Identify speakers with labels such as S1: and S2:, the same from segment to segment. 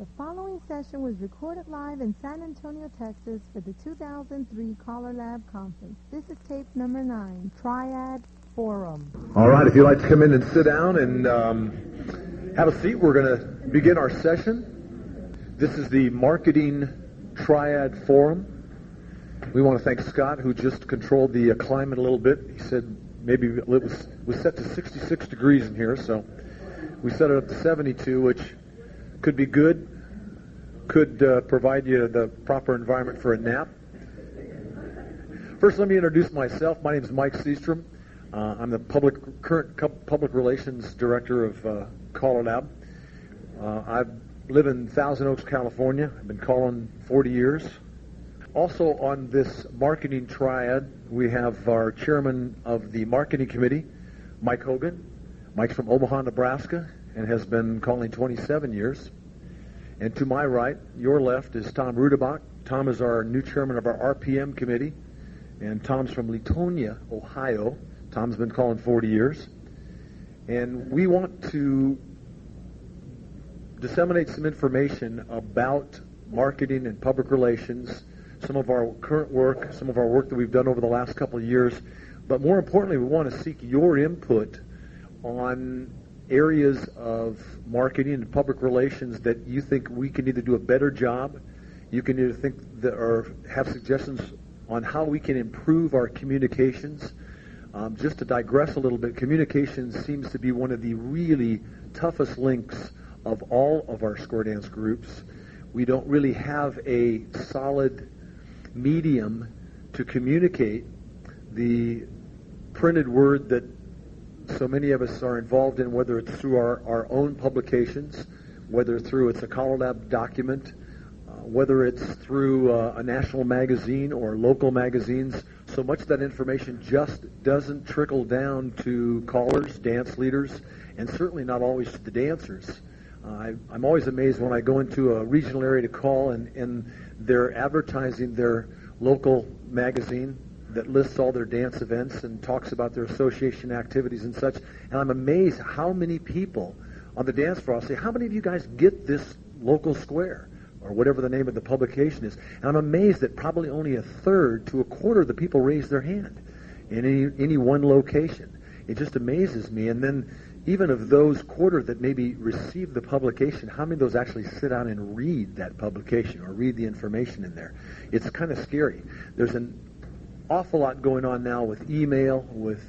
S1: The following session was recorded live in San Antonio, Texas for the 2003 CALLERLAB Conference. This is tape number 9, TRIAD Forum.
S2: All right, if you'd like to come in and sit down and have a seat, we're going to begin our session. This is the Marketing TRIAD Forum. We want to thank Scott, who just controlled the climate a little bit. He said maybe it was set to 66 degrees in here, so we set it up to 72, which could be good, could provide you the proper environment for a nap. First, let me introduce myself. My name is Mike Seastrom. I'm the current public relations director of CALLERLAB. I live in Thousand Oaks, California. I've been calling 40 years. Also on this marketing triad, we have our chairman of the marketing committee, Mike Hogan. Mike's from Omaha, Nebraska, and has been calling 27 years. And to my right, your left, is Tom Rudebock. Tom is our new chairman of our RPM committee, and Tom's from Latonia, Ohio. Tom's been calling 40 years. And we want to disseminate some information about marketing and public relations, some of our current work, some of our work that we've done over the last couple of years. But more importantly, we want to seek your input on areas of marketing and public relations that you think we can either do a better job, you can either think that, or have suggestions on how we can improve our communications. Just to digress a little bit, communications seems to be one of the really toughest links of all of our square dance groups. We don't really have a solid medium to communicate the printed word that so many of us are involved in, whether it's through our own publications, whether through it's a CALLERLAB document, whether it's through a national magazine or local magazines. So much of that information just doesn't trickle down to callers, dance leaders, and certainly not always to the dancers. I'm always amazed when I go into a regional area to call and they're advertising their local magazine that lists all their dance events and talks about their association activities and such. And I'm amazed how many people on the dance floor, I'll say, how many of you guys get this local square or whatever the name of the publication is? And I'm amazed that probably only a third to a quarter of the people raise their hand in any one location. It just amazes me. And then even of those quarter that maybe receive the publication, how many of those actually sit down and read that publication or read the information in there? It's kind of scary. There's an awful lot going on now with email, with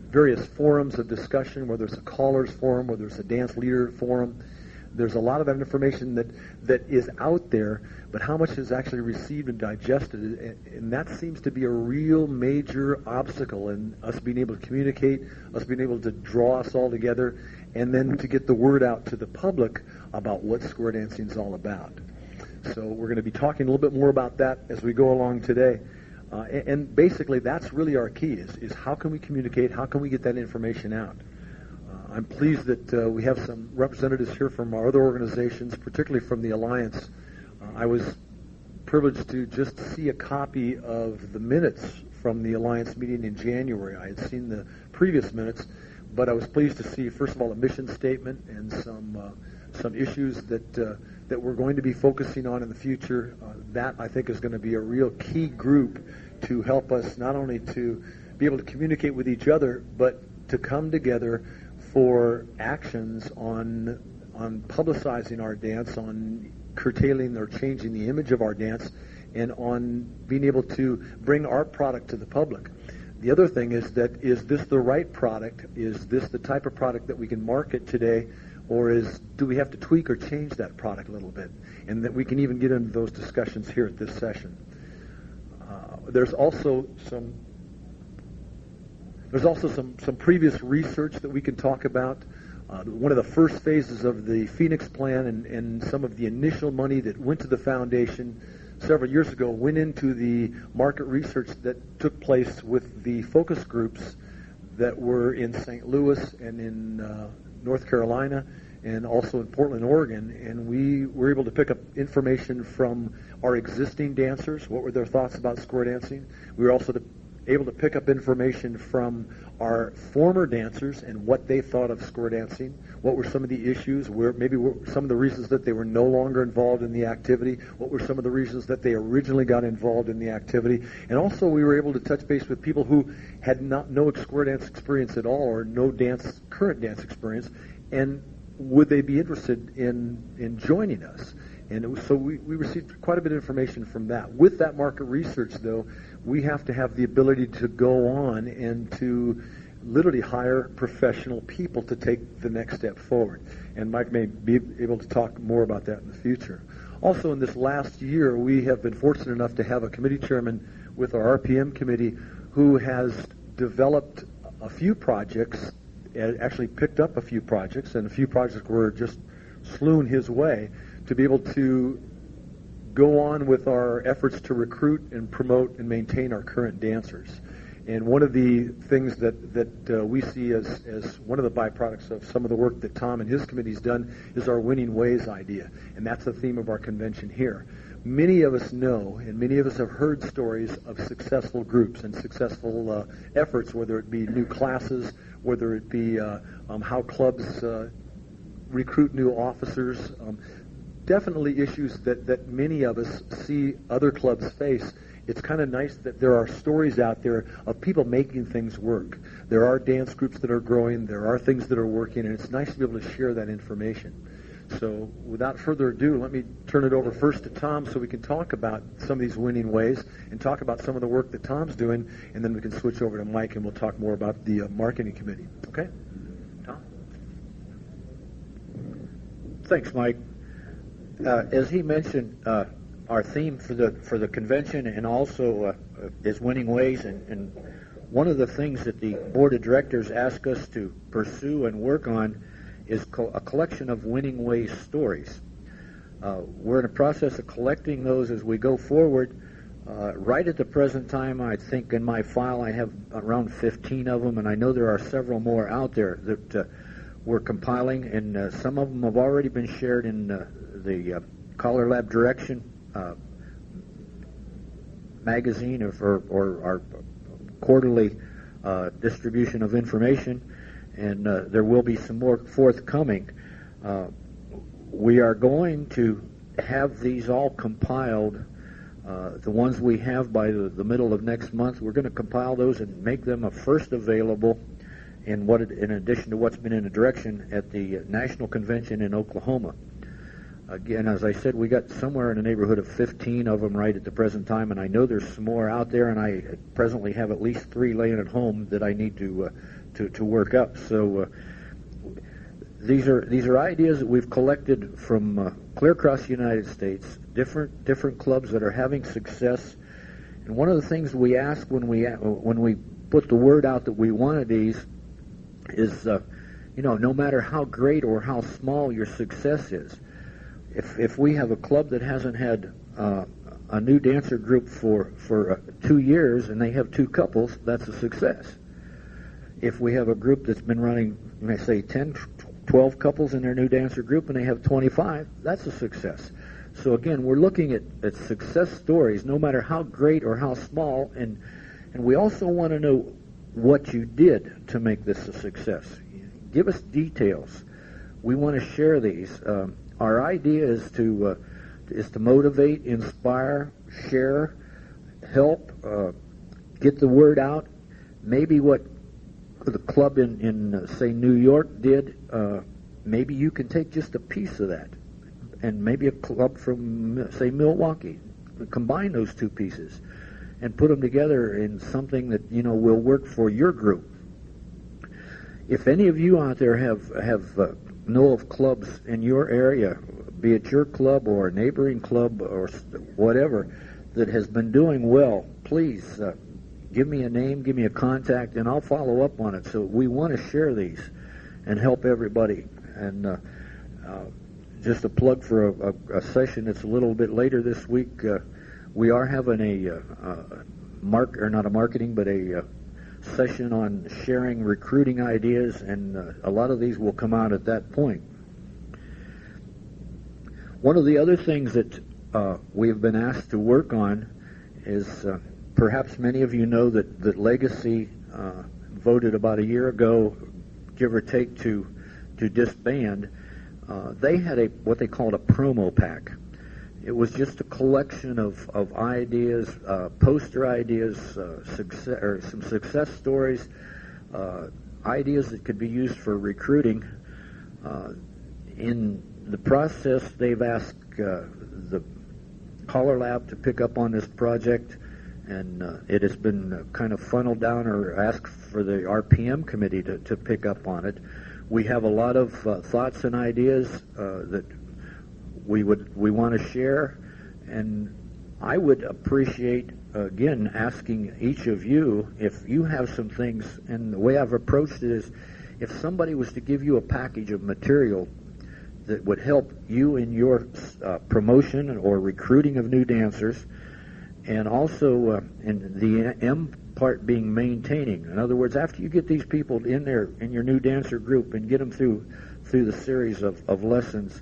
S2: various forums of discussion, whether it's a callers forum, whether it's a dance leader forum. There's a lot of that information that is out there, but how much is actually received and digested? And that seems to be a real major obstacle in us being able to communicate, us being able to draw us all together, and then to get the word out to the public about what square dancing is all about. So we're going to be talking a little bit more about that as we go along today. And basically, that's really our key, is how can we communicate, how can we get that information out? I'm pleased that we have some representatives here from our other organizations, particularly from the Alliance. I was privileged to just see a copy of the minutes from the Alliance meeting in January. I had seen the previous minutes, but I was pleased to see, first of all, a mission statement and some issues that we're going to be focusing on in the future. That, I think, is going to be a real key group to help us not only to be able to communicate with each other, but to come together for actions on publicizing our dance, on curtailing or changing the image of our dance, and on being able to bring our product to the public. The other thing is that, is this the right product? Is this the type of product that we can market today? Or do we have to tweak or change that product a little bit? And that we can even get into those discussions here at this session. There's also some previous research that we can talk about. One of the first phases of the Phoenix Plan and some of the initial money that went to the foundation several years ago went into the market research that took place with the focus groups that were in St. Louis and in North Carolina and also in Portland, Oregon. And we were able to pick up information from our existing dancers. What were their thoughts about square dancing? We were also able to pick up information from our former dancers and what they thought of square dancing, what were some of the issues, where maybe some of the reasons that they were no longer involved in the activity, what were some of the reasons that they originally got involved in the activity, and also we were able to touch base with people who had no square dance experience at all or no current dance experience, and would they be interested in joining us? And so we received quite a bit of information from that. With that market research, though, we have to have the ability to go on and to literally hire professional people to take the next step forward. And Mike may be able to talk more about that in the future. Also, in this last year, we have been fortunate enough to have a committee chairman with our RPM committee who has developed a few projects, actually picked up a few projects, and a few projects were just slewn his way, to be able to go on with our efforts to recruit and promote and maintain our current dancers. And one of the things that we see as one of the byproducts of some of the work that Tom and his committee's done is our winning ways idea. And that's the theme of our convention here. Many of us know, and many of us have heard stories of successful groups and successful efforts, whether it be new classes, whether it be how clubs recruit new officers, definitely issues that many of us see other clubs face. It's kind of nice that there are stories out there of people making things work. There are dance groups that are growing, there are things that are working, and it's nice to be able to share that information. So without further ado, let me turn it over first to Tom so we can talk about some of these winning ways and talk about some of the work that Tom's doing, and then we can switch over to Mike and we'll talk more about the marketing committee. Okay? Tom?
S3: Thanks, Mike. As he mentioned, our theme for the convention and also is winning ways, and one of the things that the board of directors asked us to pursue and work on is a collection of winning ways stories. We're in the process of collecting those as we go forward. Right at the present time, I think in my file I have around 15 of them, and I know there are several more out there that we're compiling, and some of them have already been shared in the CALLERLAB Direction magazine or our quarterly distribution of information, and there will be some more forthcoming. We are going to have these all compiled, the ones we have by the middle of next month. We're going to compile those and make them first available in addition to what's been in the direction at the National Convention in Oklahoma. Again, as I said, we got somewhere in the neighborhood of 15 of them right at the present time, and I know there's some more out there, and I presently have at least 3 laying at home that I need to work up. So these are ideas that we've collected from clear across the United States, different clubs that are having success. And one of the things we ask when we put the word out that we wanted these is, no matter how great or how small your success is, if we have a club that hasn't had a new dancer group for 2 years and they have 2 couples, that's a success. If we have a group that's been running, say, 10, 12 couples in their new dancer group and they have 25, that's a success. So again, we're looking at success stories, no matter how great or how small, and we also want to know what you did to make this a success. Give us details. We want to share these. Our idea is to motivate, inspire, share, help, get the word out. Maybe what the club in say, New York did, maybe you can take just a piece of that. And maybe a club from, say, Milwaukee, combine those 2 pieces and put them together in something that, will work for your group. If any of you out there know of clubs in your area, be it your club or a neighboring club or whatever, that has been doing well, please give me a name, give me a contact, and I'll follow up on it. So we want to share these and help everybody. And just a plug for a session that's a little bit later this week. We are having a session on sharing recruiting ideas, and a lot of these will come out at that point. One of the other things that we have been asked to work on is Perhaps many of you know that Legacy voted about a year ago, give or take, to disband. They had what they called a promo pack. It was just a collection of ideas, poster ideas, some success stories, ideas that could be used for recruiting. In the process, they've asked the CALLERLAB to pick up on this project, and it has been kind of funneled down or asked for the RPM committee to pick up on it. We have a lot of thoughts and ideas that we want to share, and I would appreciate, again, asking each of you if you have some things, and the way I've approached it is, if somebody was to give you a package of material that would help you in your promotion or recruiting of new dancers, and also in the M part being maintaining. In other words, after you get these people in there in your new dancer group and get them through the series of lessons,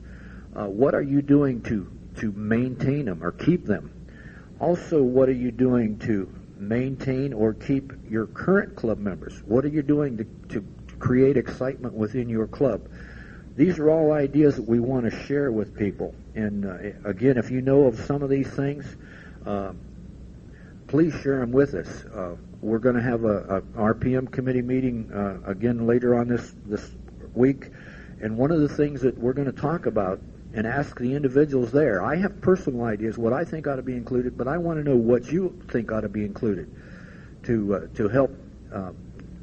S3: what are you doing to maintain them or keep them? Also, what are you doing to maintain or keep your current club members? What are you doing to create excitement within your club? These are all ideas that we want to share with people. And again, if you know of some of these things, please share them with us. We're going to have a RPM committee meeting again later on this week. And one of the things that we're going to talk about and ask the individuals there, I have personal ideas, what I think ought to be included, but I want to know what you think ought to be included to help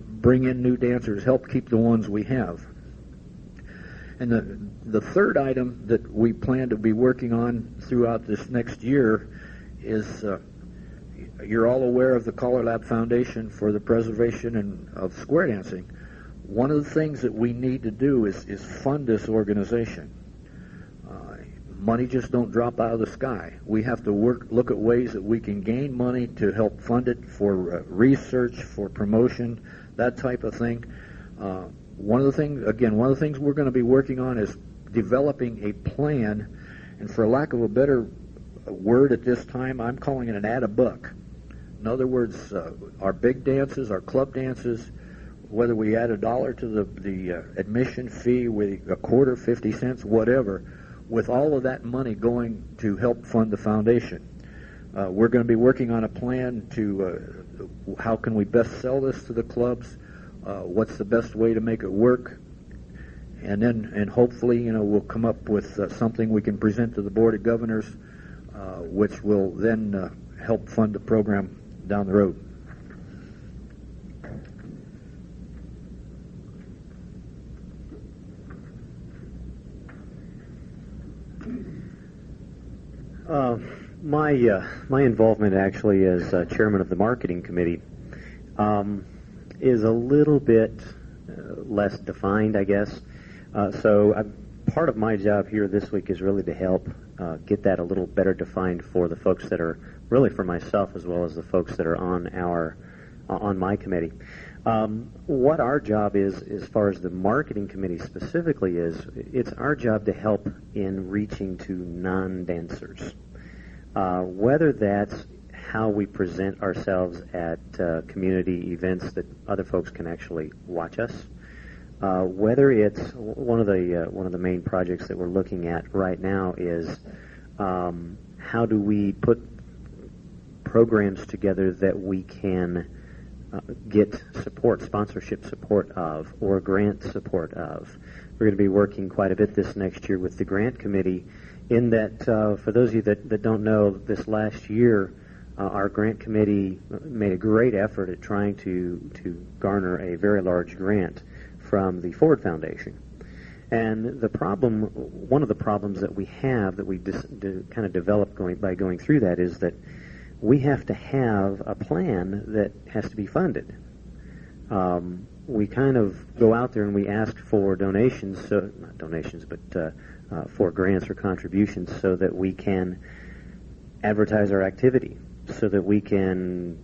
S3: bring in new dancers, help keep the ones we have. And the third item that we plan to be working on throughout this next year is, you're all aware of the CALLERLAB Foundation for the Preservation of Square Dancing. One of the things that we need to do is fund this organization. Money just don't drop out of the sky. We have to look at ways that we can gain money to help fund it for research, for promotion, that type of thing. One of the things we're going to be working on is developing a plan, and for lack of a better word at this time, I'm calling it an add-a-buck. In other words, our big dances, our club dances, whether we add $1 to the admission fee, with a quarter, 50 cents, whatever, with all of that money going to help fund the foundation. We're going to be working on a plan to how can we best sell this to the clubs, what's the best way to make it work, and hopefully, we'll come up with something we can present to the Board of Governors, which will then help fund the program down the road.
S4: My involvement actually as chairman of the marketing committee is a little bit less defined, I guess. Part of my job here this week is really to help get that a little better defined for the folks that are, really for myself as well as the folks that are on my committee. What our job is, as far as the marketing committee specifically, is it's our job to help in reaching to non-dancers. Whether that's how we present ourselves at community events that other folks can actually watch us, whether it's one of the main projects that we're looking at right now is how do we put programs together that we can get sponsorship support of, or grant support of. We're going to be working quite a bit this next year with the grant committee, in that, for those of you that don't know, this last year, our grant committee made a great effort at trying to garner a very large grant from the Ford Foundation. And one of the problems that we have, that we kind of developed by going through that, is that we have to have a plan that has to be funded. We kind of go out there and we ask for donations, not donations, but for grants or contributions, so that we can advertise our activity, so that we can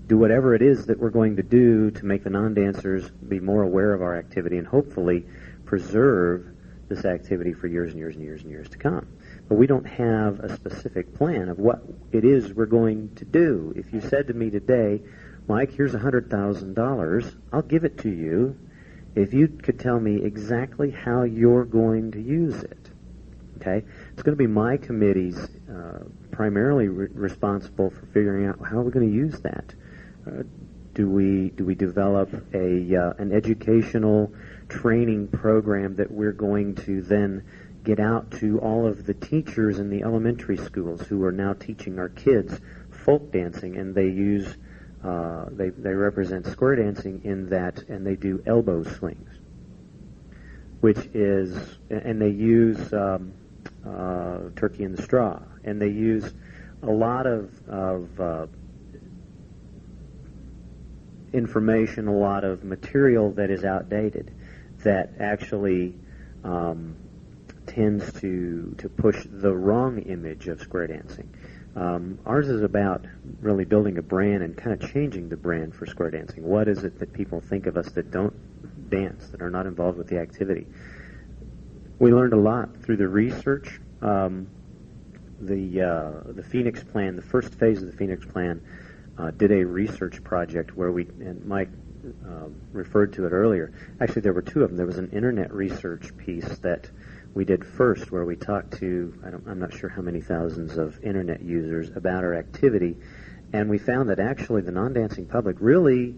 S4: do whatever it is that we're going to do to make the non-dancers be more aware of our activity and hopefully preserve this activity for years and years and years and years to come. but we don't have a specific plan of what it is we're going to do. If you said to me today, Mike, here's $100,000, I'll give it to you if you could tell me exactly how you're going to use it. Okay? It's going to be my committee's primarily responsible for figuring out how we're going to use that. Do we develop an educational training program that we're going to then get out to all of the teachers in the elementary schools who are now teaching our kids folk dancing, and they use they represent square dancing in that, and they do elbow swings, which is, and they use turkey in the straw, and they use a lot of information, a lot of material that is outdated, that actually tends to push the wrong image of square dancing. Ours is about really building a brand and kind of changing the brand for square dancing. What is it that people think of us that don't dance, that are not involved with the activity? We learned a lot through the research. The Phoenix Plan, the first phase of the Phoenix Plan, did a research project where we, and Mike referred to it earlier. Actually, there were two of them. There was an internet research piece that we did first where we talked to, I'm not sure how many thousands of internet users about our activity, and we found that actually the non-dancing public really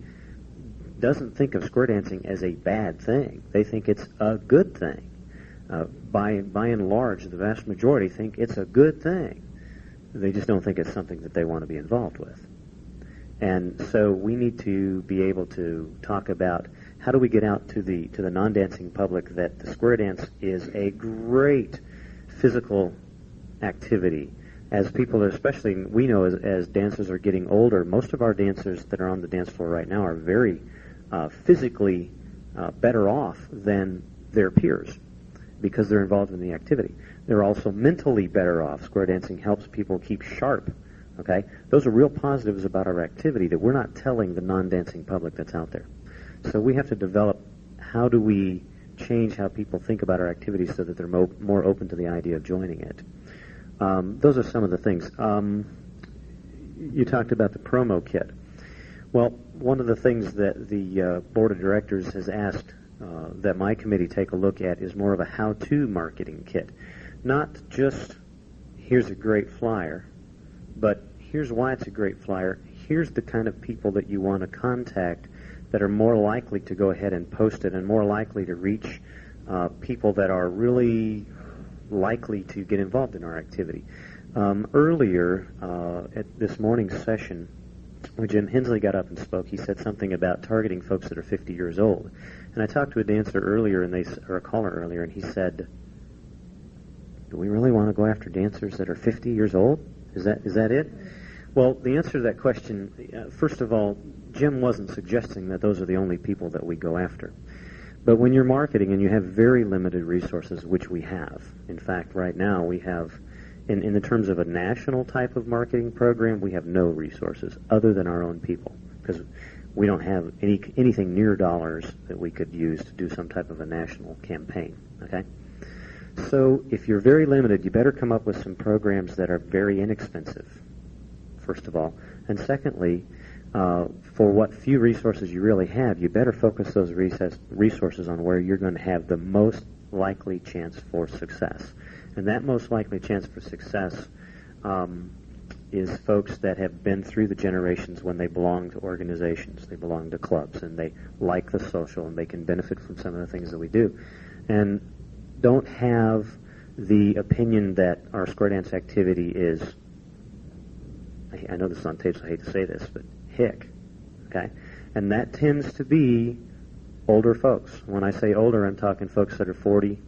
S4: doesn't think of square dancing as a bad thing. They think it's a good thing. By and large, the vast majority think it's a good thing. They just don't think it's something that they want to be involved with. And so we need to be able to talk about how do we get out to the non-dancing public that the square dance is a great physical activity. As people, especially we know as dancers are getting older, most of our dancers that are on the dance floor right now are very physically better off than their peers because they're involved in the activity. They're also mentally better off. Square dancing helps people keep sharp. Okay? Those are real positives about our activity that we're not telling the non-dancing public that's out there. So we have to develop how do we change how people think about our activity so that they're more open to the idea of joining it. Those are some of the things. You talked about the promo kit. Well, one of the things that the board of directors has asked that my committee take a look at is more of a how-to marketing kit. Not just, here's a great flyer, but here's why it's a great flyer. Here's the kind of people that you want to contact that are more likely to go ahead and post it and more likely to reach people that are really likely to get involved in our activity. Earlier at this morning's session, when Jim Hensley got up and spoke, he said something about targeting folks that are 50 years old. And I talked to a dancer earlier, or a caller earlier, and he said, do we really want to go after dancers that are 50 years old? Is that it? Well, the answer to that question, first of all, Jim wasn't suggesting that those are the only people that we go after. But when you're marketing and you have very limited resources, which we have, in fact, right now we have, in the terms of a national type of marketing program, we have no resources other than our own people, because we don't have anything near dollars that we could use to do some type of a national campaign, okay? So if you're very limited, you better come up with some programs that are very inexpensive, first of all. And secondly, for what few resources you really have, you better focus those resources on where you're going to have the most likely chance for success. And that most likely chance for success is folks that have been through the generations when they belong to organizations, they belong to clubs, and they like the social, and they can benefit from some of the things that we do. And don't have the opinion that our square dance activity is, I know this is on tape, so I hate to say this, but hick, okay? And that tends to be older folks. When I say older, I'm talking folks that are 40,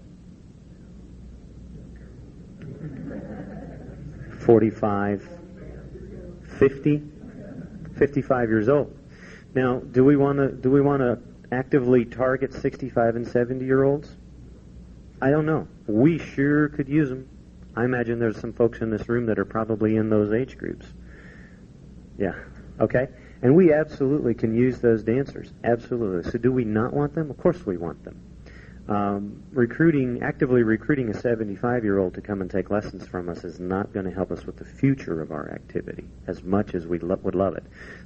S4: 45, 50, 55 years old. Now, do we want to actively target 65 and 70-year-olds? I don't know. We sure could use them. I imagine there's some folks in this room that are probably in those age groups. Yeah. Okay? And we absolutely can use those dancers. Absolutely. So do we not want them? Of course we want them. Actively recruiting a 75-year-old to come and take lessons from us is not going to help us with the future of our activity as much as we would love it.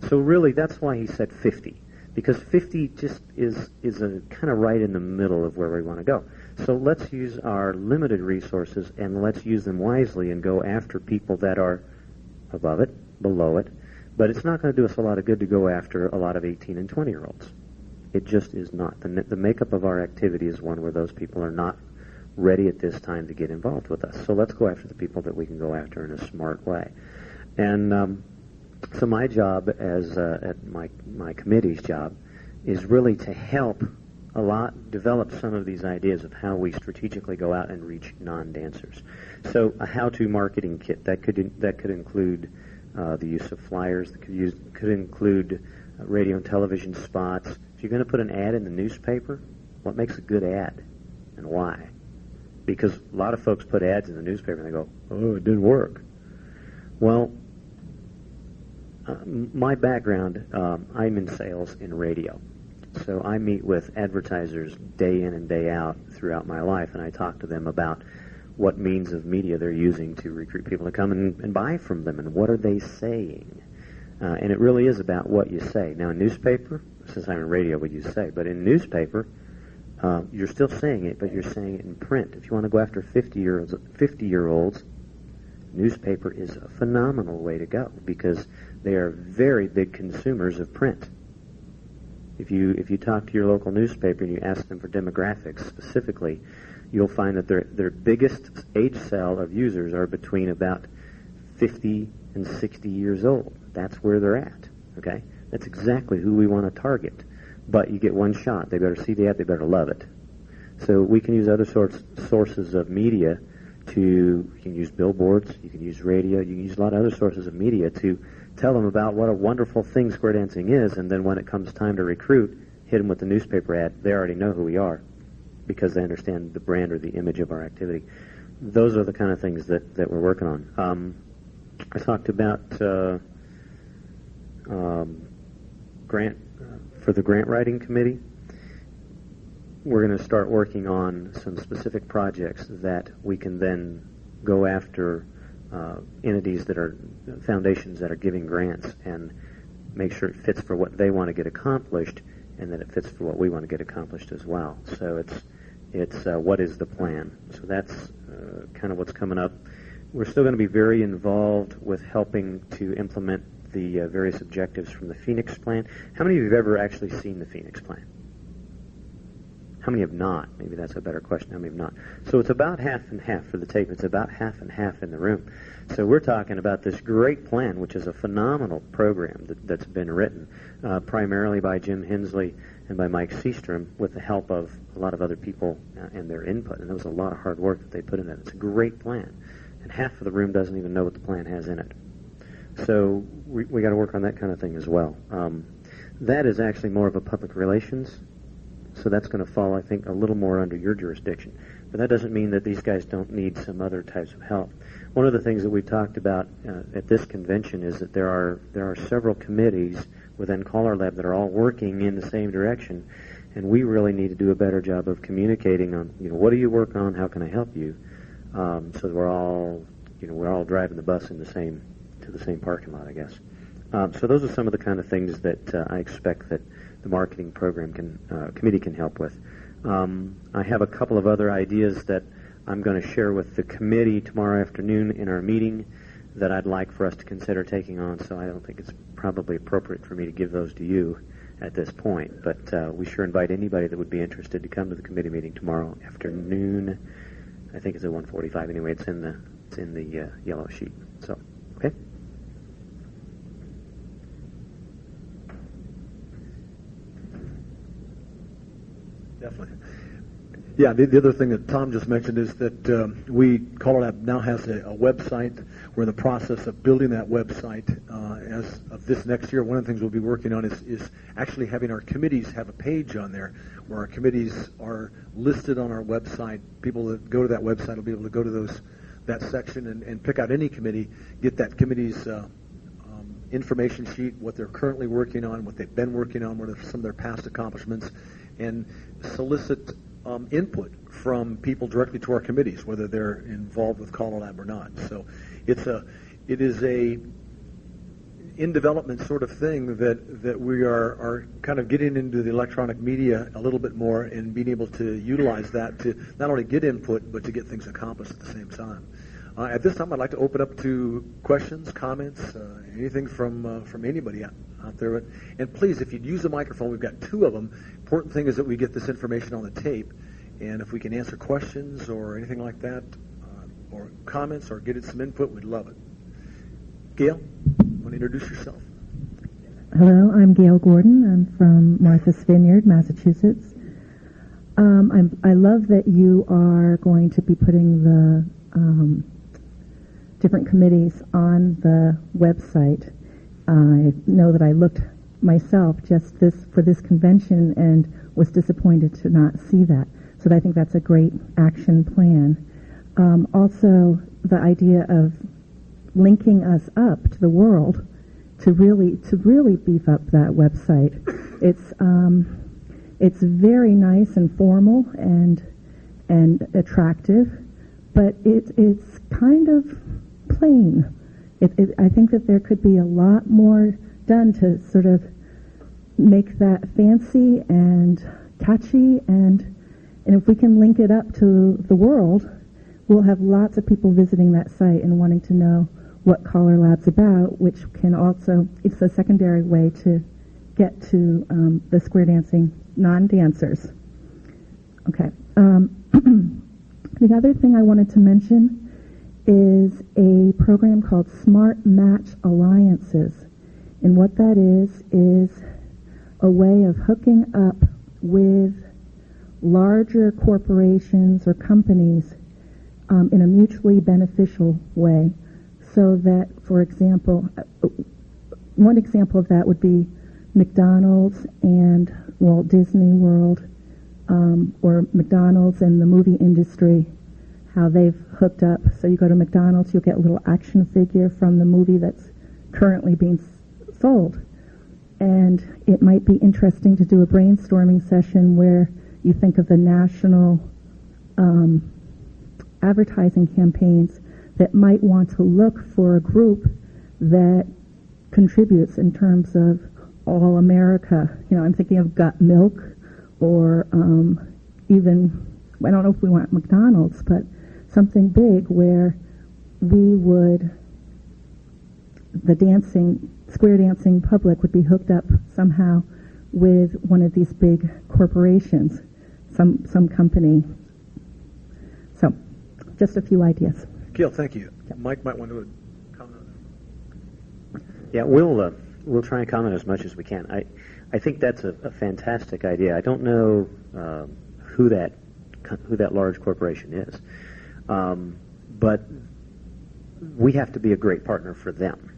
S4: So really, that's why he said 50, because 50 just is a kind of right in the middle of where we want to go. So let's use our limited resources and let's use them wisely and go after people that are above it, below it, but it's not going to do us a lot of good to go after a lot of 18 and 20-year-olds. It just is not. The makeup of our activity is one where those people are not ready at this time to get involved with us. So let's go after the people that we can go after in a smart way. And so my job at my committee's job is really to help develop some of these ideas of how we strategically go out and reach non-dancers. So a how-to marketing kit that could include the use of flyers, that could include radio and television spots. If you're going to put an ad in the newspaper, what makes a good ad and why? Because a lot of folks put ads in the newspaper and they go, oh, it didn't work. Well, my background, I'm in sales in radio. So I meet with advertisers day in and day out throughout my life, and I talk to them about what means of media they're using to recruit people to come and buy from them, and what are they saying. And it really is about what you say. Now, in newspaper, since I'm in radio, what you say, but in newspaper, you're still saying it, but you're saying it in print. If you want to go after 50-year-olds, newspaper is a phenomenal way to go because they are very big consumers of print. If you talk to your local newspaper and you ask them for demographics specifically, you'll find that their biggest age cell of users are between about 50 and 60 years old. That's where they're at, okay? That's exactly who we want to target. But you get one shot. They better see the ad. They better love it. So we can use other sources of media you can use billboards, you can use radio, you can use a lot of other sources of media to tell them about what a wonderful thing square dancing is, and then when it comes time to recruit, hit them with the newspaper ad. They already know who we are because they understand the brand or the image of our activity. Those are the kind of things that we're working on. I talked about grant for the grant writing committee. We're going to start working on some specific projects that we can then go after entities that are foundations that are giving grants and make sure it fits for what they want to get accomplished and that it fits for what we want to get accomplished as well. So it's what is the plan? So that's kind of what's coming up. We're still going to be very involved with helping to implement the various objectives from the Phoenix Plan. How many of you have ever actually seen the Phoenix Plan? How many have not? Maybe that's a better question. How many have not? So it's about half and half for the tape. It's about half and half in the room. So we're talking about this great plan, which is a phenomenal program that's been written primarily by Jim Hensley and by Mike Seastrom with the help of a lot of other people and their input. And there was a lot of hard work that they put in that. It's a great plan. And half of the room doesn't even know what the plan has in it. So we got to work on that kind of thing as well. That is actually more of a public relations. So that's going to fall, I think, a little more under your jurisdiction. But that doesn't mean that these guys don't need some other types of help. One of the things that we talked about at this convention is that there are several committees within CALLERLAB that are all working in the same direction, and we really need to do a better job of communicating on, what do you work on, how can I help you, so that we're all driving the bus to the same parking lot, I guess. So those are some of the kind of things that I expect that the marketing program committee can help with. I have a couple of other ideas that I'm going to share with the committee tomorrow afternoon in our meeting that I'd like for us to consider taking on, so I don't think it's probably appropriate for me to give those to you at this point. But we sure invite anybody that would be interested to come to the committee meeting tomorrow afternoon. I think it's at 1:45 anyway. It's in the yellow sheet. So, okay.
S2: Definitely. Yeah, the other thing that Tom just mentioned is that CALLERLAB now has a website. We're in the process of building that website as of this next year. One of the things we'll be working on is actually having our committees have a page on there where our committees are listed on our website. People that go to that website will be able to go to that section and pick out any committee, get that committee's information sheet, what they're currently working on, what they've been working on, what are some of their past accomplishments, and solicit input from people directly to our committees, whether they're involved with CALLERLAB or not. So it is a in development sort of thing that we are kind of getting into the electronic media a little bit more and being able to utilize that to not only get input but to get things accomplished at the same time. At this time, I'd like to open up to questions, comments, anything from anybody out there. And please, if you'd use a microphone, we've got 2 of them. Important thing is that we get this information on the tape, and if we can answer questions or anything like that, or comments, or get it some input, we'd love it. Gail, want to introduce yourself?
S5: Hello, I'm Gail Gordon. I'm from Martha's Vineyard, Massachusetts. I love that you are going to be putting the different committees on the website. I know that I looked myself just for this convention and was disappointed to not see that. So I think that's a great action plan. Also, the idea of linking us up to the world to really beef up that website. It's very nice and formal and attractive, but it's kind of plain. I think that there could be a lot more done to sort of make that fancy and catchy, and if we can link it up to the world, we'll have lots of people visiting that site and wanting to know what CALLERLAB's about, which can also, it's a secondary way to get to the square dancing non-dancers. Okay. The other thing I wanted to mention is a program called Smart Match Alliances. And what that is a way of hooking up with larger corporations or companies in a mutually beneficial way. So that, for example, one example of that would be McDonald's and Walt Disney World, or McDonald's and the movie industry, how they've hooked up. So you go to McDonald's, you'll get a little action figure from the movie that's currently being sold. And it might be interesting to do a brainstorming session where you think of the national advertising campaigns that might want to look for a group that contributes in terms of all America. You know, I'm thinking of Got Milk, or even, I don't know if we want McDonald's, but something big where we would, the square dancing public would be hooked up somehow with one of these big corporations, some company. So, just a few ideas.
S2: Gail, thank you. Mike might want to comment on that.
S4: Yeah, we'll try and comment as much as we can. I think that's a fantastic idea. I don't know who that large corporation is, but we have to be a great partner for them.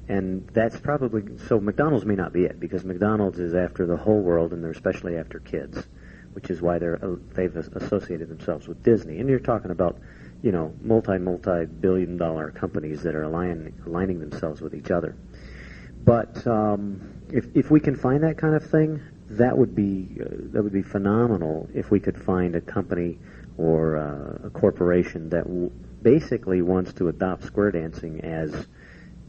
S4: And that's probably, so McDonald's may not be it, because McDonald's is after the whole world, and they're especially after kids, which is why they've associated themselves with Disney. And you're talking about, you know, multi-billion-dollar companies that are aligning themselves with each other. But if we can find that kind of thing, that would be phenomenal. If we could find a company or a corporation that basically wants to adopt square dancing as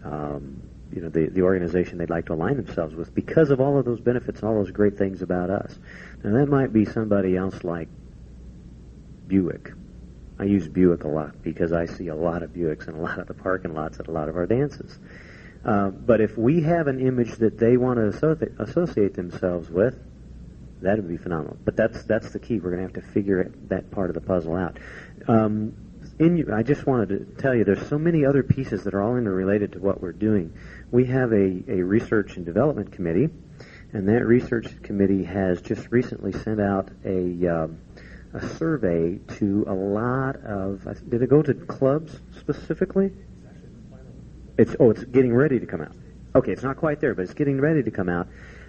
S4: the organization they'd like to align themselves with because of all of those benefits and all those great things about us. Now that might be somebody else like Buick. I use Buick a lot because I see a lot of Buicks in a lot of the parking lots at a lot of our dances. But if we have an image that they want to associate themselves with, that would be phenomenal. But that's the key. We're going to have to figure that part of the puzzle out. I just wanted to tell you, there's so many other pieces that are all interrelated to what we're doing. We have a research and development committee, and that research committee has just recently sent out a survey to a lot of, did it go to clubs specifically? It's getting ready to come out. Okay, it's not quite there, but it's getting ready to come out,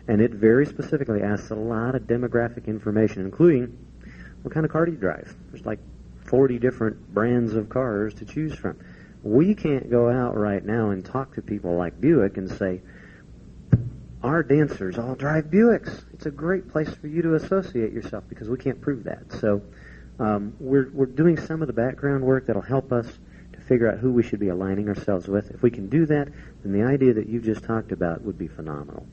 S4: and it very specifically asks a lot of demographic information, including what kind of car do you drive? There's like 40 different brands of cars to choose from. We can't go out right now and talk to people like Buick and say, our dancers all drive Buicks. It's a great place for you to associate yourself because we can't prove that. So we're doing some of the background work that'll help us to figure out who we should be aligning ourselves with. If we can do that, then the idea that you just talked about would be phenomenal.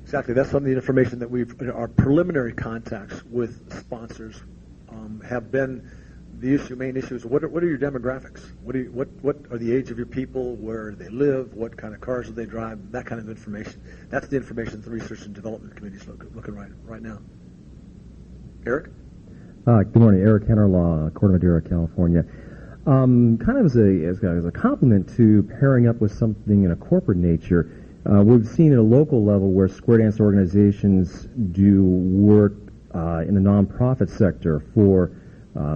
S2: Exactly. That's some of the information that our preliminary contacts with sponsors have been the main issue is what are your demographics? What are the age of your people? Where they live? What kind of cars do they drive? That kind of information. That's the information the Research and Development Committee is looking right now. Eric?
S6: Good morning, Eric Hennerlaw, Corte Madera, California. Kind of as a compliment to pairing up with something in a corporate nature, we've seen at a local level where square dance organizations do work in the nonprofit sector for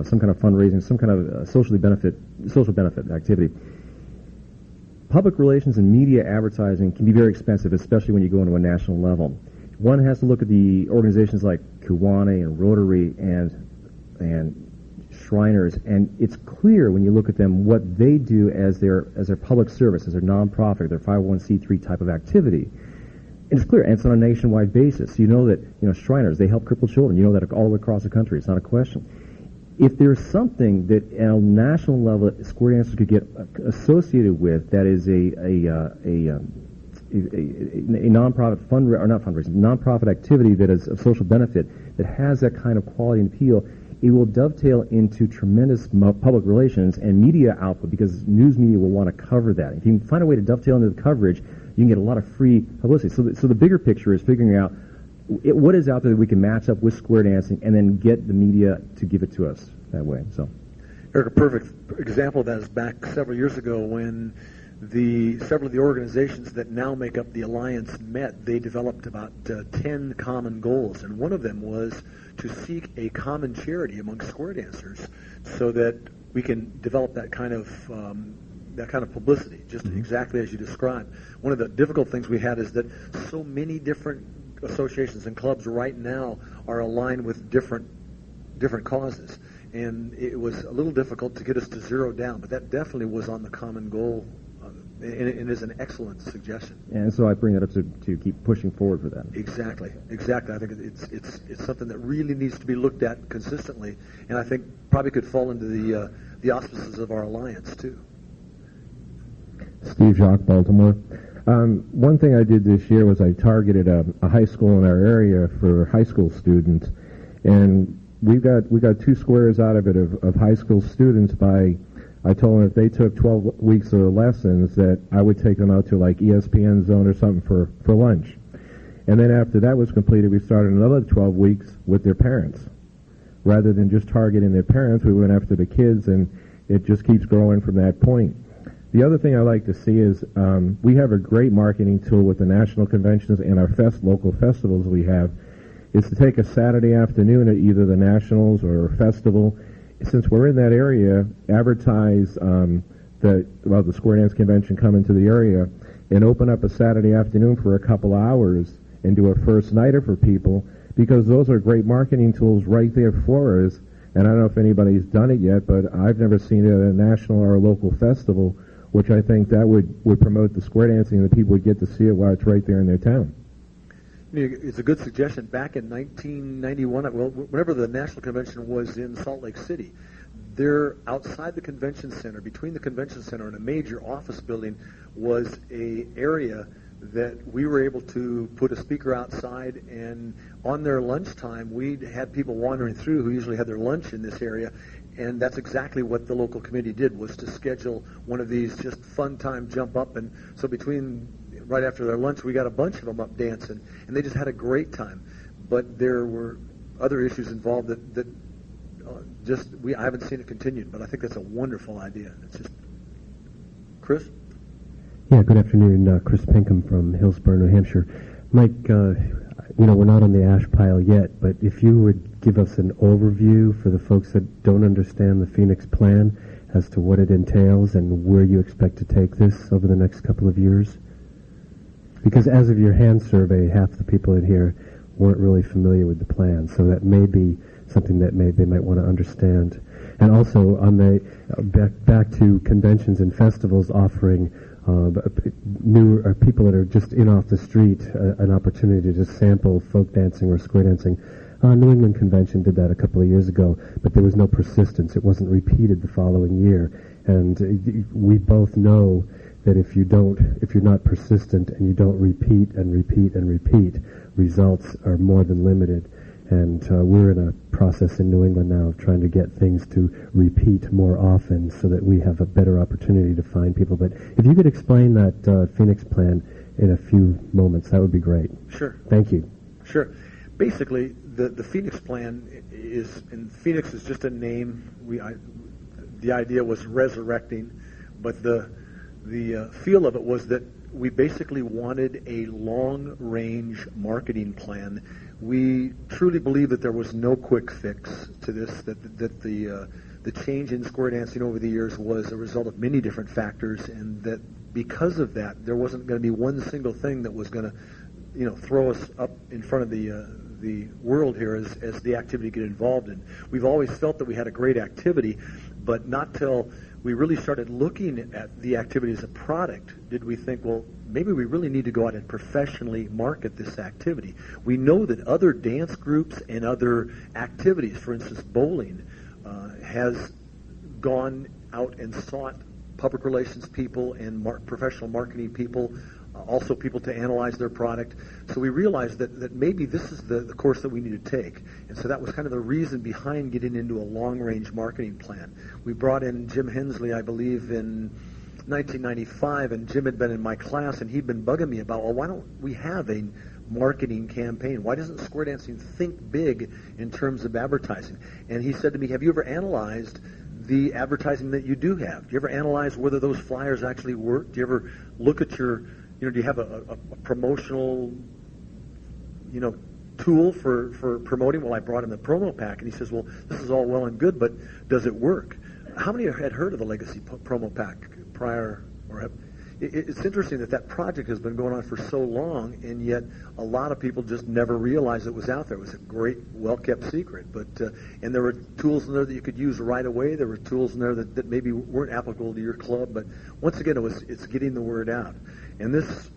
S6: some kind of fundraising, some kind of social benefit activity. Public relations and media advertising can be very expensive, especially when you go into a national level. One has to look at the organizations like Kiwane and Rotary and Shriners, and it's clear when you look at them what they do as their public service, as their nonprofit, their 501c3 type of activity. And it's clear, and it's on a nationwide basis. You know that Shriners, they help crippled children. You know that all across the country. It's not a question. If there's something that at a national level square dancers could get associated with that is a nonprofit nonprofit activity that is of social benefit that has that kind of quality and appeal, it will dovetail into tremendous public relations and media output because news media will want to cover that. If you can find a way to dovetail into the coverage, you can get a lot of free publicity. So the bigger picture is figuring out what is out there that we can match up with square dancing and then get the media to give it to us that way. So,
S2: Eric, a perfect example of that is back several years ago when several of the organizations that now make up the Alliance met. They developed about 10 common goals, and one of them was to seek a common charity among square dancers so that we can develop that kind of publicity, just exactly as you described. One of the difficult things we had is that so many different associations and clubs right now are aligned with different causes, and it was a little difficult to get us to zero down, but that definitely was on the common goal, and it is an excellent suggestion.
S6: And so I bring that up to keep pushing forward for that.
S2: Exactly. I think it's something that really needs to be looked at consistently, and I think probably could fall into the auspices of our alliance too.
S7: Steve Jacques, Baltimore. One thing I did this year was I targeted a high school in our area for high school students, and we got 2 squares out of it of high school students I told them if they took 12 weeks of lessons that I would take them out to like ESPN Zone or something for lunch. And then after that was completed, we started another 12 weeks with their parents. Rather than just targeting their parents, we went after the kids, and it just keeps growing from that point. The other thing I like to see is we have a great marketing tool with the national conventions and our local festivals we have, is to take a Saturday afternoon at either the nationals or a festival. Since we're in that area, advertise the Square Dance Convention coming to the area and open up a Saturday afternoon for a couple hours and do a first nighter for people, because those are great marketing tools right there for us. And I don't know if anybody's done it yet, but I've never seen it at a national or a local festival, which I think that would promote the square dancing and the people would get to see it while it's right there in their town.
S2: It's a good suggestion. Back in 1991, whenever the National Convention was in Salt Lake City, there outside the convention center, between the convention center and a major office building, was a area that we were able to put a speaker outside, and on their lunchtime, we had people wandering through who usually had their lunch in this area, and that's exactly what the local committee did, was to schedule one of these just fun time jump up, and so right after their lunch, we got a bunch of them up dancing, and they just had a great time. But there were other issues involved that I haven't seen it continued, but I think that's a wonderful idea. It's just, Chris?
S8: Yeah, good afternoon. Chris Pinkham from Hillsborough, New Hampshire. Mike, we're not on the ash pile yet, but if you would give us an overview for the folks that don't understand the Phoenix plan as to what it entails and where you expect to take this over the next couple of years. Because as of your hand survey, half the people in here weren't really familiar with the plan, so that may be something that they might want to understand. And also, on the back to conventions and festivals offering people that are just in off the street, an opportunity to just sample folk dancing or square dancing. New England Convention did that a couple of years ago, but there was no persistence. It wasn't repeated the following year. And we both know that if you're not persistent and you don't repeat and repeat and repeat, results are more than limited. And we're in a process in New England now of trying to get things to repeat more often so that we have a better opportunity to find people. But if you could explain that Phoenix plan in a few moments, that would be great.
S2: Sure.
S8: Thank you.
S2: Sure. Basically, the Phoenix plan and Phoenix is just a name. The idea was resurrecting, but the feel of it was that we basically wanted a long-range marketing plan. We truly believe that there was no quick fix to this, that the change in square dancing over the years was a result of many different factors, and that because of that, there wasn't going to be one single thing that was going to, throw us up in front of the world here as the activity get involved in. We've always felt that we had a great activity, but not till we really started looking at the activity as a product did we think, well, maybe we really need to go out and professionally market this activity. We know that other dance groups and other activities, for instance, bowling, has gone out and sought public relations people and professional marketing people, also people to analyze their product. So we realized that maybe this is the course that we need to take. And so that was kind of the reason behind getting into a long-range marketing plan. We brought in Jim Hensley, I believe, in 1995, and Jim had been in my class, and he'd been bugging me about, well, why don't we have a marketing campaign? Why doesn't square dancing think big in terms of advertising? And he said to me, have you ever analyzed the advertising that you do have? Do you ever analyze whether those flyers actually work? Do you ever look at do you have a promotional, tool for promoting? Well, I brought him the promo pack, and he says, well, this is all well and good, but does it work? How many had heard of the Legacy promo pack prior? It's interesting that project has been going on for so long, and yet a lot of people just never realized it was out there. It was a great, well-kept secret. But and there were tools in there that you could use right away. There were tools in there that maybe weren't applicable to your club. But once again, it's getting the word out. And this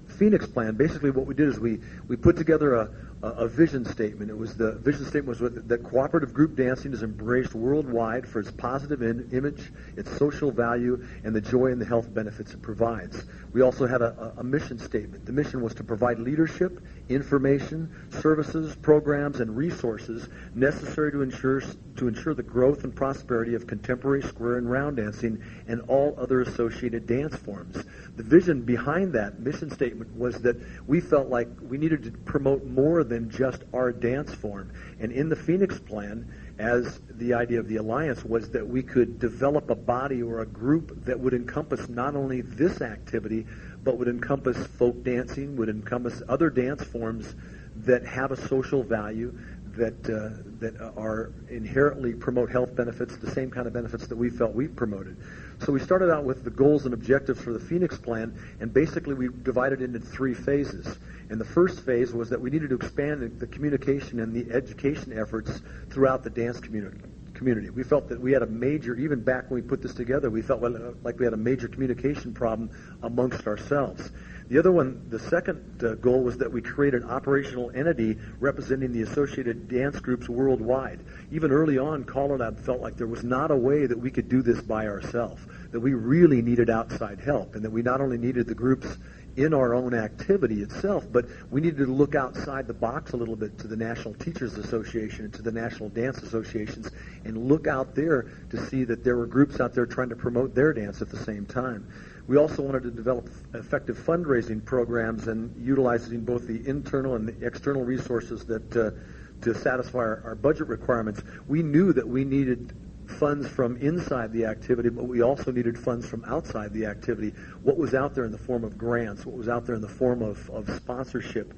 S2: Phoenix plan, basically what we did is we put together a vision statement. The vision statement was that cooperative group dancing is embraced worldwide for its positive image, its social value, and the joy and the health benefits it provides. We also had a mission statement. The mission was to provide leadership, information, services, programs, and resources necessary to ensure the growth and prosperity of contemporary square and round dancing and all other associated dance forms. The vision behind that mission statement was that we felt like we needed to promote more than just our dance form. And in the Phoenix plan, as the idea of the alliance was that we could develop a body or a group that would encompass not only this activity, but would encompass folk dancing, would encompass other dance forms that have a social value, that are inherently promote health benefits, the same kind of benefits that we felt we promoted. So we started out with the goals and objectives for the Phoenix plan, and basically we divided it into 3 phases. And the first phase was that we needed to expand the communication and the education efforts throughout the dance community. We felt that we had a major, even back when we put this together, we felt like we had a major communication problem amongst ourselves. The other one, the second goal, was that we create an operational entity representing the associated dance groups worldwide. Even early on, CALLERLAB felt like there was not a way that we could do this by ourselves, that we really needed outside help, and that we not only needed the groups in our own activity itself, but we needed to look outside the box a little bit to the National Teachers Association and to the National Dance Associations and look out there to see that there were groups out there trying to promote their dance at the same time. We also wanted to develop effective fundraising programs and utilizing both the internal and the external resources that to satisfy our budget requirements. We knew that we needed funds from inside the activity, but we also needed funds from outside the activity. What was out there in the form of grants, what was out there in the form of sponsorship.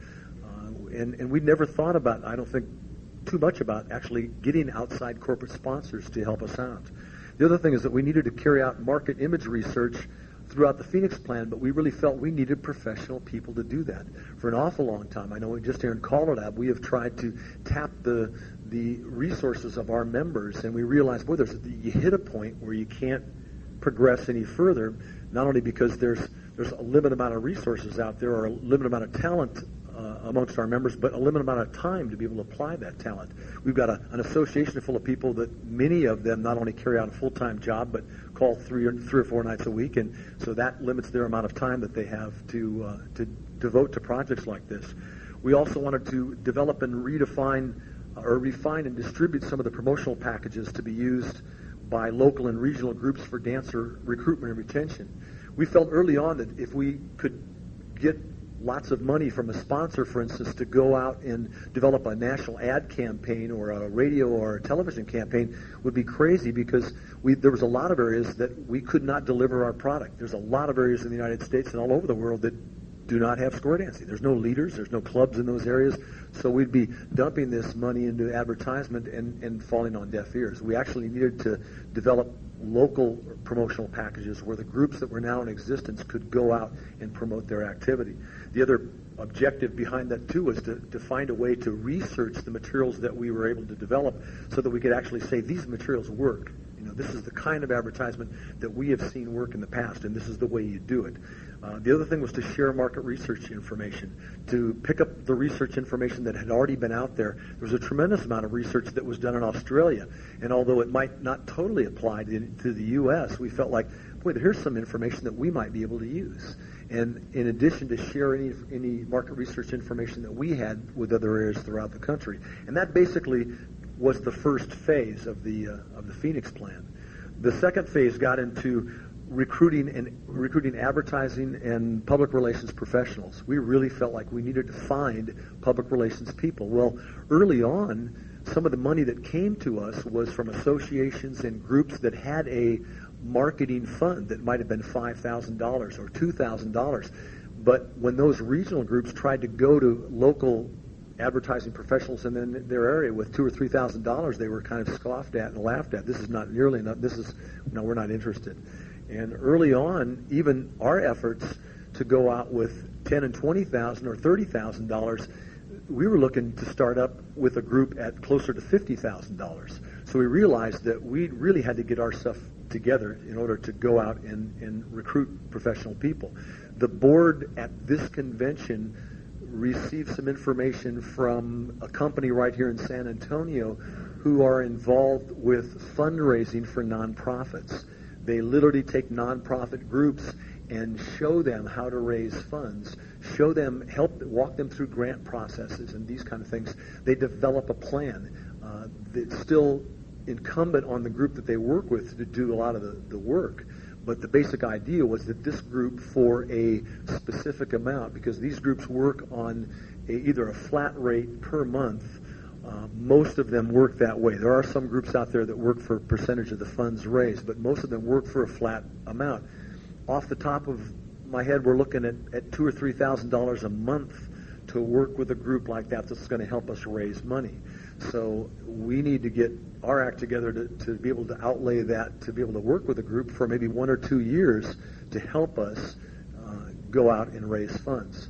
S2: And we never thought about, I don't think, too much about actually getting outside corporate sponsors to help us out. The other thing is that we needed to carry out market image research throughout the Phoenix plan, but we really felt we needed professional people to do that. For an awful long time, I know just here in CALLERLAB, we have tried to tap the resources of our members, and we realized, boy, you hit a point where you can't progress any further, not only because there's there's a limited amount of resources out there, or a limited amount of talent amongst our members, but a limited amount of time to be able to apply that talent. We've got an association full of people that many of them not only carry out a full-time job, but call three or four nights a week, and so that limits their amount of time that they have to devote to projects like this. We also wanted to develop and refine and distribute some of the promotional packages to be used by local and regional groups for dancer recruitment and retention. We felt early on that if we could get lots of money from a sponsor, for instance, to go out and develop a national ad campaign or a radio or a television campaign would be crazy, because there was a lot of areas that we could not deliver our product. There's a lot of areas in the United States and all over the world that do not have square dancing. There's no leaders, there's no clubs in those areas, so we'd be dumping this money into advertisement and falling on deaf ears. We actually needed to develop local promotional packages where the groups that were now in existence could go out and promote their activity. The other objective behind that, too, was to find a way to research the materials that we were able to develop so that we could actually say these materials work. You know, this is the kind of advertisement that we have seen work in the past, and this is the way you do it. The other thing was to share market research information, to pick up the research information that had already been out there. There was a tremendous amount of research that was done in Australia, and although it might not totally apply to the U.S., we felt like, boy, here's some information that we might be able to use. And in addition to share any market research information that we had with other areas throughout the country. And that basically was the first phase of the Phoenix plan. The second phase got into recruiting advertising and public relations professionals. We really felt like we needed to find public relations people. Well, early on, some of the money that came to us was from associations and groups that had a marketing fund that might have been $5,000 or $2,000. But when those regional groups tried to go to local advertising professionals in their area with $2,000 or $3,000, they were kind of scoffed at and laughed at. This is not nearly enough. We're not interested. And early on, even our efforts to go out with $10,000 and $20,000 or $30,000, we were looking to start up with a group at closer to $50,000. So we realized that we really had to get our stuff together in order to go out and recruit professional people. The board at this convention received some information from a company right here in San Antonio who are involved with fundraising for nonprofits. They literally take nonprofit groups and show them how to raise funds, walk them through grant processes and these kind of things. They develop a plan. It's still incumbent on the group that they work with to do a lot of the work. But the basic idea was that this group, for a specific amount, because these groups work on either a flat rate per month, most of them work that way. There are some groups out there that work for a percentage of the funds raised, but most of them work for a flat amount. Off the top of my head, we're looking at $2,000 or $3,000 a month to work with a group like that that's going to help us raise money. So we need to get our act together to be able to outlay that, to be able to work with a group for maybe 1 or 2 years to help us go out and raise funds.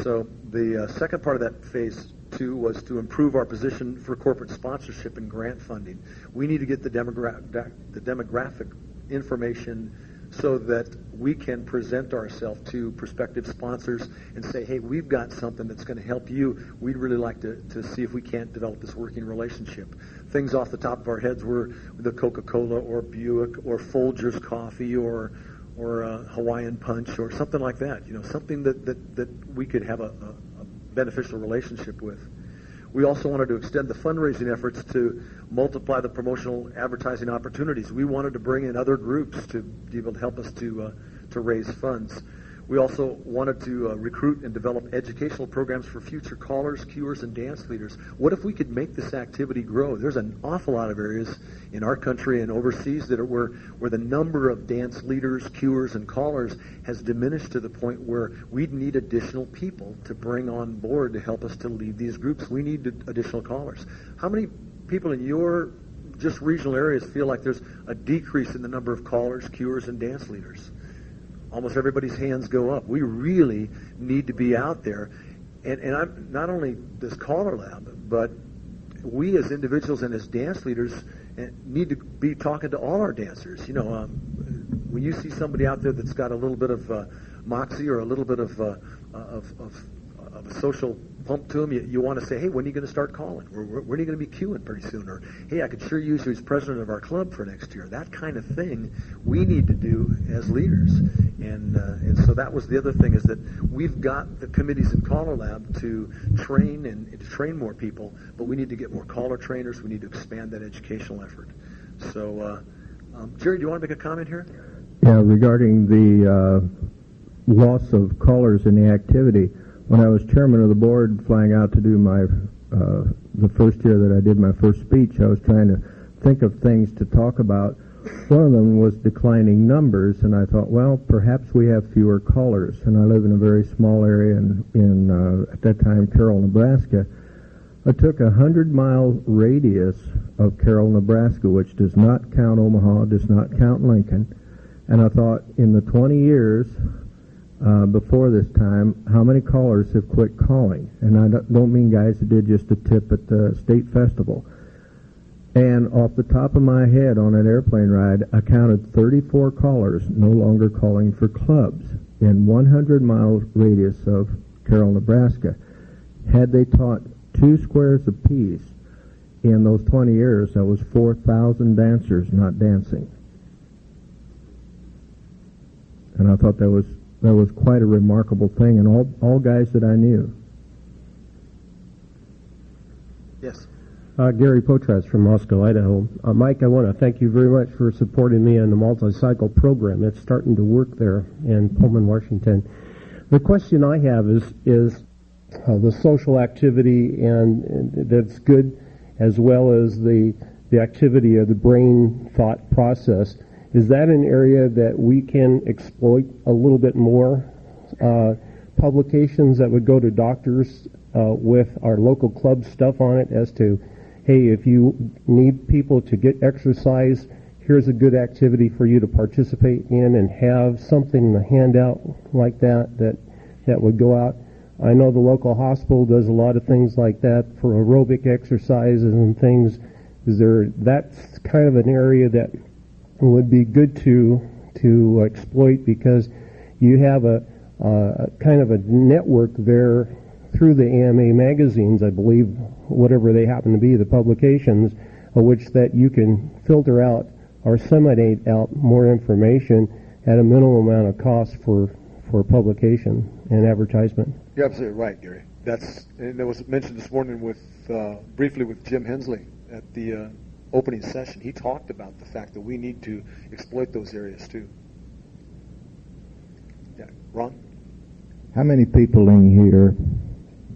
S2: So the second part of that phase 2 was to improve our position for corporate sponsorship and grant funding. We need to get the demographic information so that we can present ourselves to prospective sponsors and say, hey, we've got something that's going to help you. We'd really like to see if we can't develop this working relationship. Things off the top of our heads were the Coca-Cola or Buick or Folgers Coffee or Hawaiian Punch or something like that. You know, something that we could have a beneficial relationship with. We also wanted to extend the fundraising efforts to multiply the promotional advertising opportunities. We wanted to bring in other groups to be able to help us to raise funds. We also wanted to recruit and develop educational programs for future callers, cuers, and dance leaders. What if we could make this activity grow? There's an awful lot of areas in our country and overseas that are where the number of dance leaders, cuers, and callers has diminished to the point where we'd need additional people to bring on board to help us to lead these groups. We need additional callers. How many people in your just regional areas feel like there's a decrease in the number of callers, cuers, and dance leaders? Almost everybody's hands go up. We really need to be out there. And I'm not only this Caller Lab, but we as individuals and as dance leaders need to be talking to all our dancers. You know, when you see somebody out there that's got a little bit of moxie or a little bit of a social pump to them, you want to say, hey, when are you going to start calling? Or when are you going to be queuing pretty soon? Or, hey, I could sure use you as president of our club for next year. That kind of thing we need to do as leaders. And so that was the other thing, is that we've got the committees in CALLERLAB to train and to train more people, but we need to get more caller trainers. We need to expand that educational effort. So, Jerry, do you want to make a comment here?
S7: Yeah, regarding the loss of callers in the activity. When I was chairman of the board, flying out to do my the first year that I did my first speech, I was trying to think of things to talk about. One of them was declining numbers, and I thought, well, perhaps we have fewer callers. And I live in a very small area in at that time, Carroll, Nebraska. I took a 100-mile radius of Carroll, Nebraska, which does not count Omaha, does not count Lincoln, and I thought, in the 20 years before this time, how many callers have quit calling? And I don't mean guys that did just a tip at the state festival. And off the top of my head on an airplane ride, I counted 34 callers no longer calling for clubs in 100-mile radius of Carroll, Nebraska. Had they taught 2 squares apiece in those 20 years, that was 4,000 dancers not dancing. And I thought that was quite a remarkable thing, and all guys that I knew.
S2: Yes.
S8: Gary Potras from Moscow, Idaho. Mike, I want to thank you very much for supporting me on the multi-cycle program. It's starting to work there in Pullman, Washington. The question I have is the social activity, and that's good, as well as the activity of the brain thought process. Is that an area that we can exploit a little bit more? Publications that would go to doctors with our local club stuff on it as to, hey, if you need people to get exercise, here's a good activity for you to participate in, and have something to hand out like that would go out. I know the local hospital does a lot of things like that for aerobic exercises and things. That's kind of an area that would be good to exploit, because you have a kind of a network there through the AMA magazines, I believe, whatever they happen to be, the publications, which that you can filter out or disseminate out more information at a minimal amount of cost for publication and advertisement.
S2: You're absolutely right, Gary. And that was mentioned this morning briefly with Jim Hensley at the opening session. He talked about the fact that we need to exploit those areas too. Yeah, Ron?
S9: How many people in here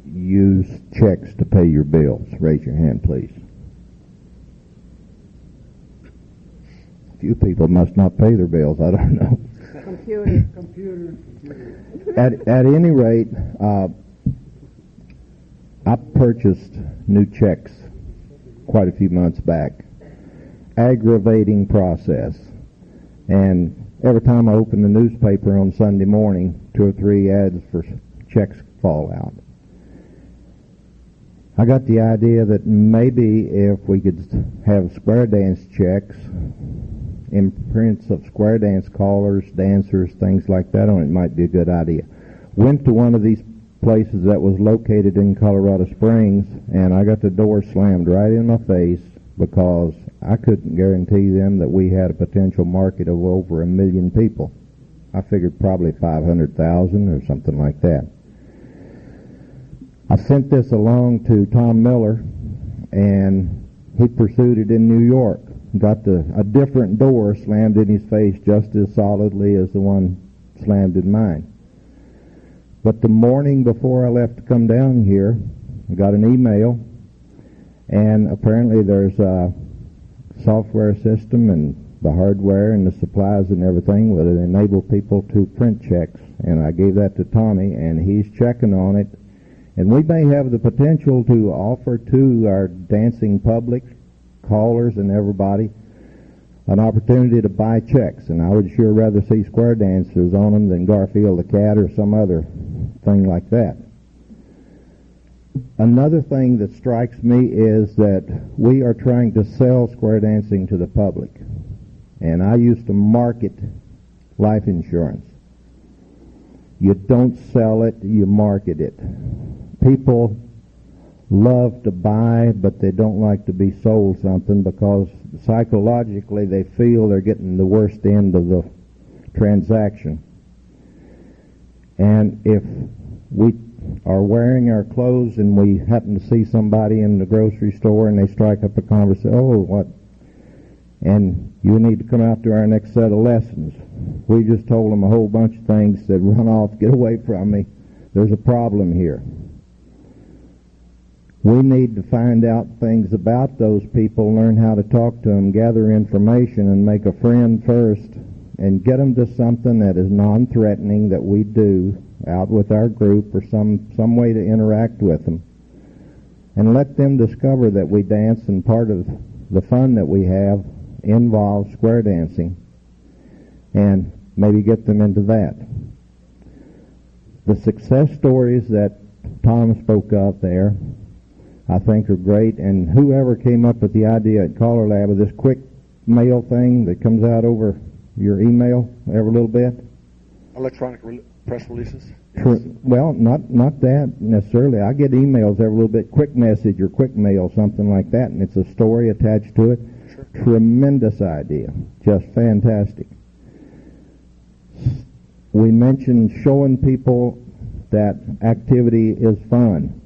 S9: use checks to pay your bills? Raise your hand, please. A few people must not pay their bills. I don't know.
S10: Computer.
S9: At any rate, I purchased new checks quite a few months back. Aggravating process. And every time I open the newspaper on Sunday morning, 2 or 3 ads for checks fall out. I got the idea that maybe if we could have square dance checks, imprints of square dance callers, dancers, things like that on it, might be a good idea. Went to one of these places that was located in Colorado Springs, and I got the door slammed right in my face because I couldn't guarantee them that we had a potential market of over 1 million people. I figured probably 500,000 or something like that. I sent this along to Tom Miller, and he pursued it in New York. Got a different door slammed in his face just as solidly as the one slammed in mine. But the morning before I left to come down here, I got an email, and apparently there's a software system and the hardware and the supplies and everything that enable people to print checks. And I gave that to Tommy, and he's checking on it. And we may have the potential to offer to our dancing public, callers and everybody, an opportunity to buy checks. And I would sure rather see square dancers on them than Garfield the Cat or some other thing like that. Another thing that strikes me is that we are trying to sell square dancing to the public. And I used to market life insurance. You don't sell it, you market it. People love to buy, but they don't like to be sold something because psychologically they feel they're getting the worst end of the transaction. And if we are wearing our clothes and we happen to see somebody in the grocery store and they strike up a conversation, oh, what? And you need to come out to our next set of lessons. We just told them a whole bunch of things, said, run off, get away from me. There's a problem here. We need to find out things about those people, learn how to talk to them, gather information, and make a friend first, and get them to something that is non-threatening that we do out with our group or some way to interact with them. And let them discover that we dance, and part of the fun that we have involves square dancing, and maybe get them into that. The success stories that Tom spoke of there, I think are great, and whoever came up with the idea at CALLERLAB of this quick mail thing that comes out over your email every little bit.
S2: Electronic press releases?
S9: Well, not that necessarily. I get emails every little bit, quick message or quick mail, something like that, and it's a story attached to it.
S2: Sure.
S9: Tremendous idea. Just fantastic. We mentioned showing people that activity is fun.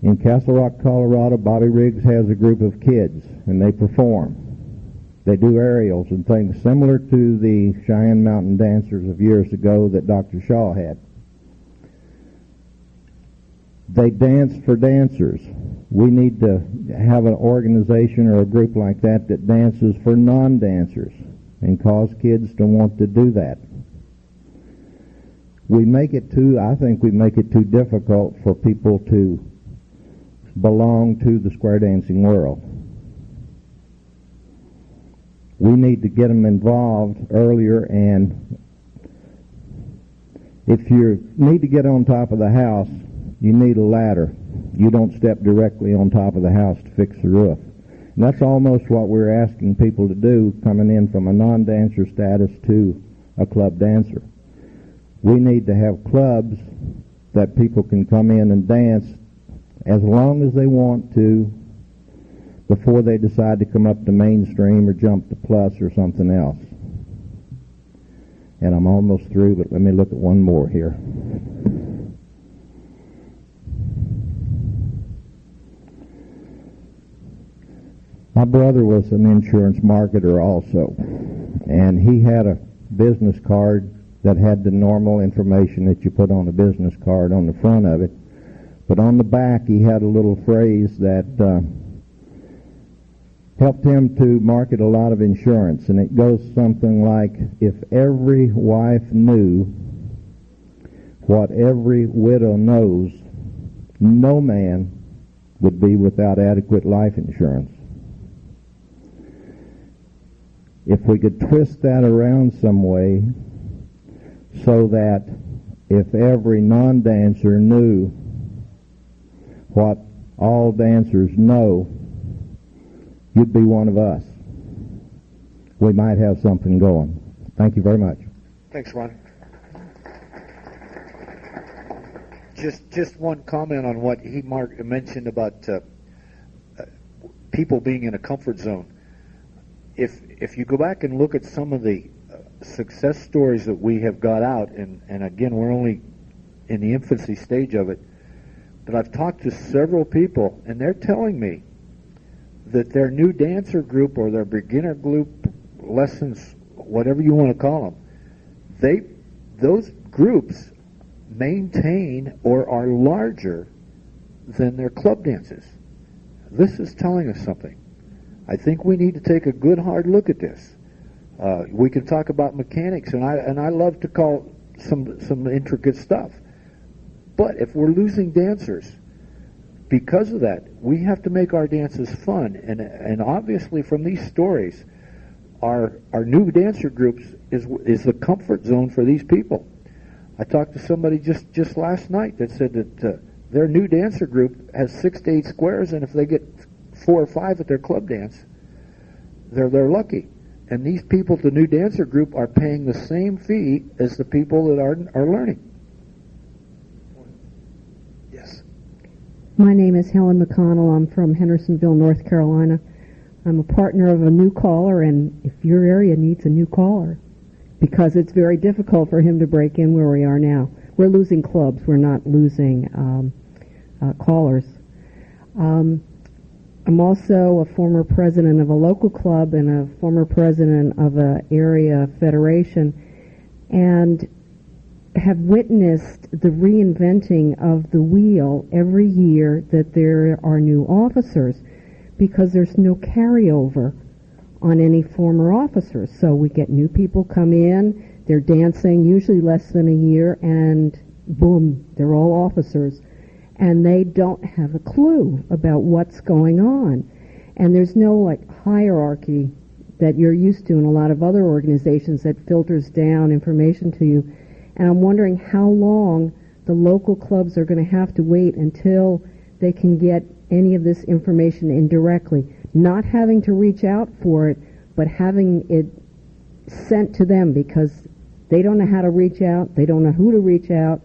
S9: In Castle Rock, Colorado, Bobby Riggs has a group of kids, and they perform. They do aerials and things similar to the Cheyenne Mountain Dancers of years ago that Dr. Shaw had. They dance for dancers. We need to have an organization or a group like that that dances for non-dancers and cause kids to want to do that. I think we make it too difficult for people to belong to the square dancing world. We need to get them involved earlier, and if you need to get on top of the house, you need a ladder. You don't step directly on top of the house to fix the roof. And that's almost what we're asking people to do coming in from a non-dancer status to a club dancer. We need to have clubs that people can come in and dance as long as they want to before they decide to come up to mainstream or jump to plus or something else. And I'm almost through, but let me look at one more here. My brother was an insurance marketer also, and he had a business card that had the normal information that you put on a business card on the front of it. But on the back, he had a little phrase that helped him to market a lot of insurance, and it goes something like, if every wife knew what every widow knows, no man would be without adequate life insurance. If we could twist that around some way so that if every non-dancer knew what all dancers know, you'd be one of us. We might have something going. Thank you very much.
S2: Thanks, Ron.
S3: Just one comment on what he mentioned about people being in a comfort zone. If you go back and look at some of the success stories that we have got out, and again, we're only in the infancy stage of it, but I've talked to several people, and they're telling me that their new dancer group or their beginner group lessons, whatever you want to call them, those groups maintain or are larger than their club dances. This is telling us something. I think we need to take a good hard look at this. We can talk about mechanics, and I love to call some intricate stuff. But if we're losing dancers because of that, we have to make our dances fun. And obviously from these stories, our new dancer groups is the comfort zone for these people. I talked to somebody just last night that said that their new dancer group has 6 to 8 squares, and if they get 4 or 5 at their club dance, they're lucky. And these people, the new dancer group, are paying the same fee as the people that are learning. Yes.
S11: My name is Helen McConnell. I'm from Hendersonville, North Carolina. I'm a partner of a new caller, and if your area needs a new caller, because it's very difficult for him to break in where we are now. We're losing clubs. We're not losing callers. I'm also a former president of a local club and a former president of an area federation, and have witnessed the reinventing of the wheel every year that there are new officers, because there's no carryover on any former officers. So we get new people come in, they're dancing usually less than a year, and boom, they're all officers. And they don't have a clue about what's going on. And there's no hierarchy that you're used to in a lot of other organizations that filters down information to you. And I'm wondering how long the local clubs are going to have to wait until they can get any of this information indirectly. Not having to reach out for it, but having it sent to them, because they don't know how to reach out, they don't know who to reach out.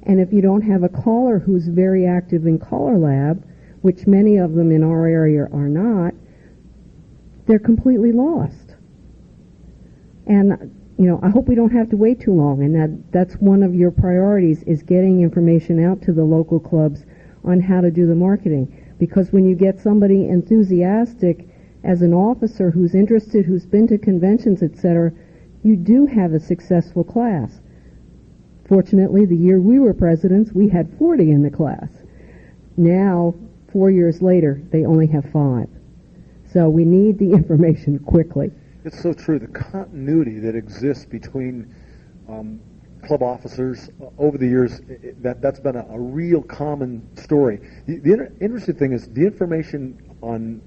S11: And if you don't have a caller who's very active in CALLERLAB, which many of them in our area are not, they're completely lost. And, I hope we don't have to wait too long, and that's one of your priorities, is getting information out to the local clubs on how to do the marketing. Because when you get somebody enthusiastic as an officer who's interested, who's been to conventions, etc., you do have a successful class. Fortunately, the year we were presidents, we had 40 in the class. Now, 4 years later, they only have 5. So we need the information quickly.
S2: It's so true. The continuity that exists between club officers over the years, that's been a real common story. The interesting thing is the information on,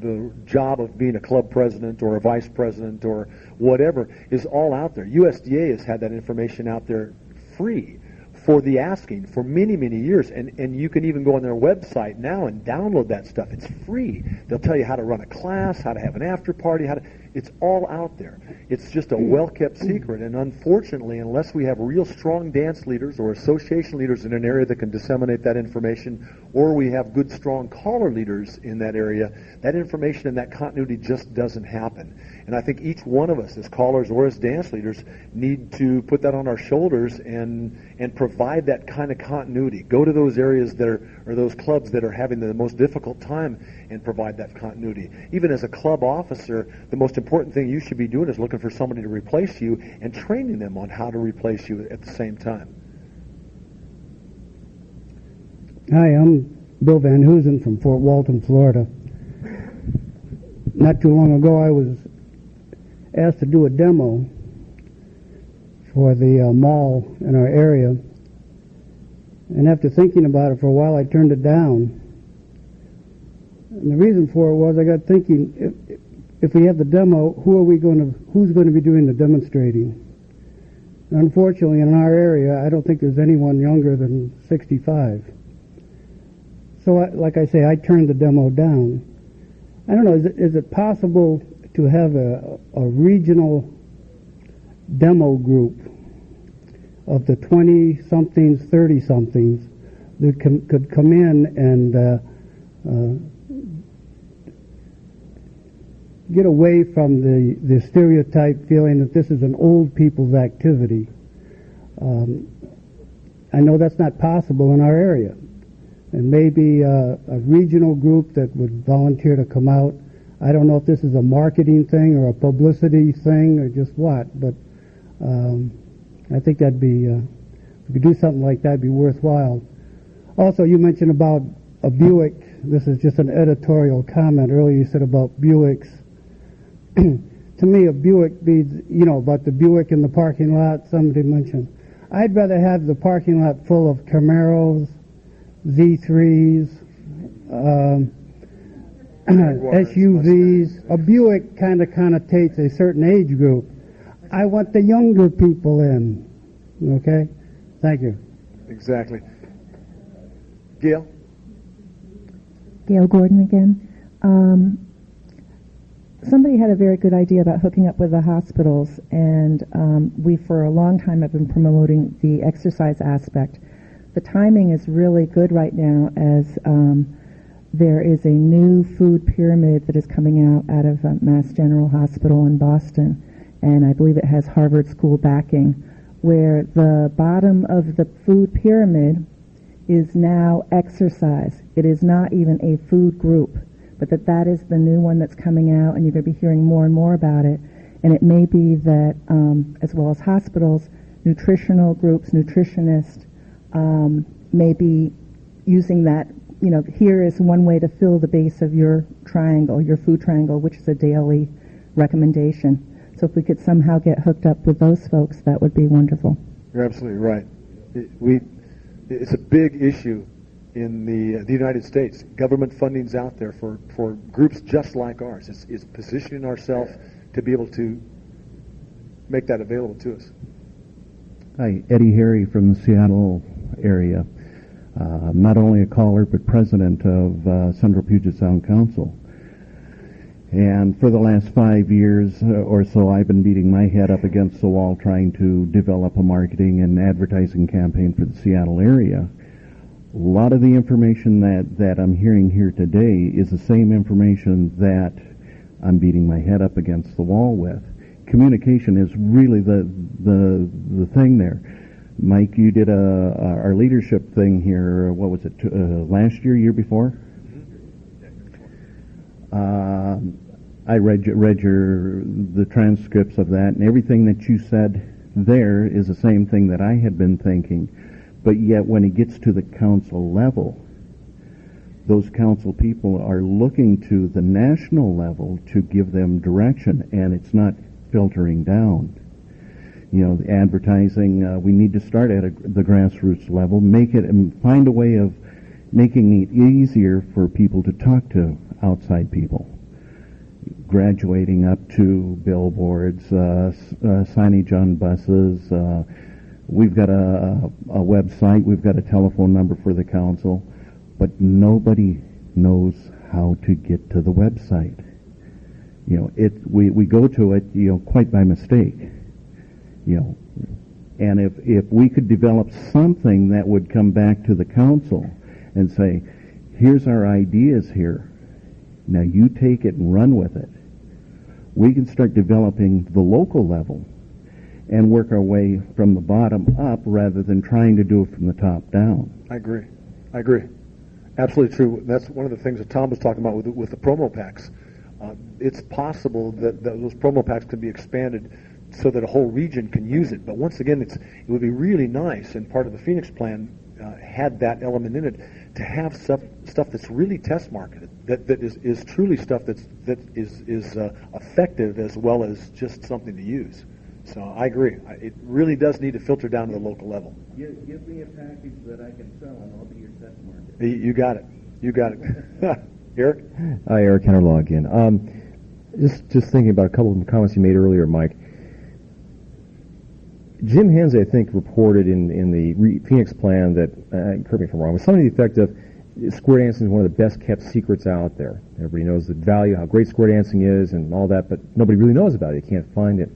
S2: the job of being a club president or a vice president or whatever is all out there. USDA has had that information out there free for the asking for many, many years. And you can even go on their website now and download that stuff. It's free. They'll tell you how to run a class, how to have an after party, it's all out there. It's just a well-kept secret. And unfortunately, unless we have real strong dance leaders or association leaders in an area that can disseminate that information, or we have good, strong caller leaders in that area, that information and that continuity just doesn't happen. And I think each one of us as callers or as dance leaders need to put that on our shoulders and provide that kind of continuity. Go to those areas that are, or those clubs that are having the most difficult time, and provide that continuity. Even as a club officer, the most important thing you should be doing is looking for somebody to replace you and training them on how to replace you at the same time.
S10: Hi, I'm Bill Van Hoosen from Fort Walton, Florida. Not too long ago, I was asked to do a demo for the mall in our area, and after thinking about it for a while, I turned it down. And the reason for it was I got thinking, if we have the demo, who's going to be doing the demonstrating? And unfortunately, in our area, I don't think there's anyone younger than 65. So, like I say, I turned the demo down. I don't know, is it possible to have a regional demo group of the 20-somethings, 30-somethings that could come in and get away from the stereotype feeling that this is an old people's activity? I know that's not possible in our area. And maybe a regional group that would volunteer to come out. I don't know if this is a marketing thing or a publicity thing or just what, but I think that'd be, if we could do something like that, it'd be worthwhile. Also, you mentioned about a Buick. This is just an editorial comment. Earlier you said about Buicks. To me, a Buick means, about the Buick in the parking lot, somebody mentioned. I'd rather have the parking lot full of Camaros, Z3s, SUVs. A Buick kind of connotates a certain age group. I want the younger people in. Okay? Thank you.
S2: Exactly. Gail?
S5: Gail Gordon again. Somebody somebody had a very good idea about hooking up with the hospitals, and we for a long time have been promoting the exercise aspect. The timing is really good right now, as there is a new food pyramid that is coming out of Mass General Hospital in Boston, and I believe it has Harvard School backing, where the bottom of the food pyramid is now exercise. It is not even a food group, but that is the new one that's coming out, and you're going to be hearing more and more about it. And it may be that, as well as hospitals, nutritional groups, nutritionists, may be using that. Here is one way to fill the base of your triangle, your food triangle, which is a daily recommendation. So if we could somehow get hooked up with those folks, that would be wonderful.
S2: You're absolutely right. It's a big issue in the United States. Government funding's out there for groups just like ours. It's positioning ourselves to be able to make that available to us.
S12: Hi, Eddie Harry from the Seattle area. Not only a caller, but president of Central Puget Sound Council. And for the last 5 years or so, I've been beating my head up against the wall trying to develop a marketing and advertising campaign for the Seattle area. A lot of the information that I'm hearing here today is the same information that I'm beating my head up against the wall with. Communication is really the thing there. Mike, you did our leadership thing here, what was it, last year before? I read the transcripts of that, and everything that you said there is the same thing that I had been thinking. But yet when it gets to the council level, those council people are looking to the national level to give them direction, and it's not filtering down. The advertising, we need to start at the grassroots level, make it and find a way of making it easier for people to talk to outside people. Graduating up to billboards, signage on buses. We've got a website, we've got a telephone number for the council, but nobody knows how to get to the website. We go to it, quite by mistake. And if we could develop something that would come back to the council and say, here's our ideas here, now you take it and run with it, we can start developing the local level and work our way from the bottom up rather than trying to do it from the top down.
S2: I agree. Absolutely true. That's one of the things that Tom was talking about with the promo packs. It's possible that those promo packs can be expanded so that a whole region can use it. But once again, it would be really nice, and part of the Phoenix plan had that element in it, to have stuff that's really test marketed, that is truly stuff that is effective as well as just something to use. So I agree. It really does need to filter down to the local level.
S12: Give me a package that I can sell, and I'll be your test market.
S2: You got it. Eric?
S6: Hi, Eric CALLERLAB again. Just thinking about a couple of comments you made earlier, Mike. Jim Hensley, I think, reported in the Phoenix plan that, correct me if I'm wrong, but something to the effect of square dancing is one of the best kept secrets out there. Everybody knows the value, how great square dancing is and all that, but nobody really knows about it. You can't find it.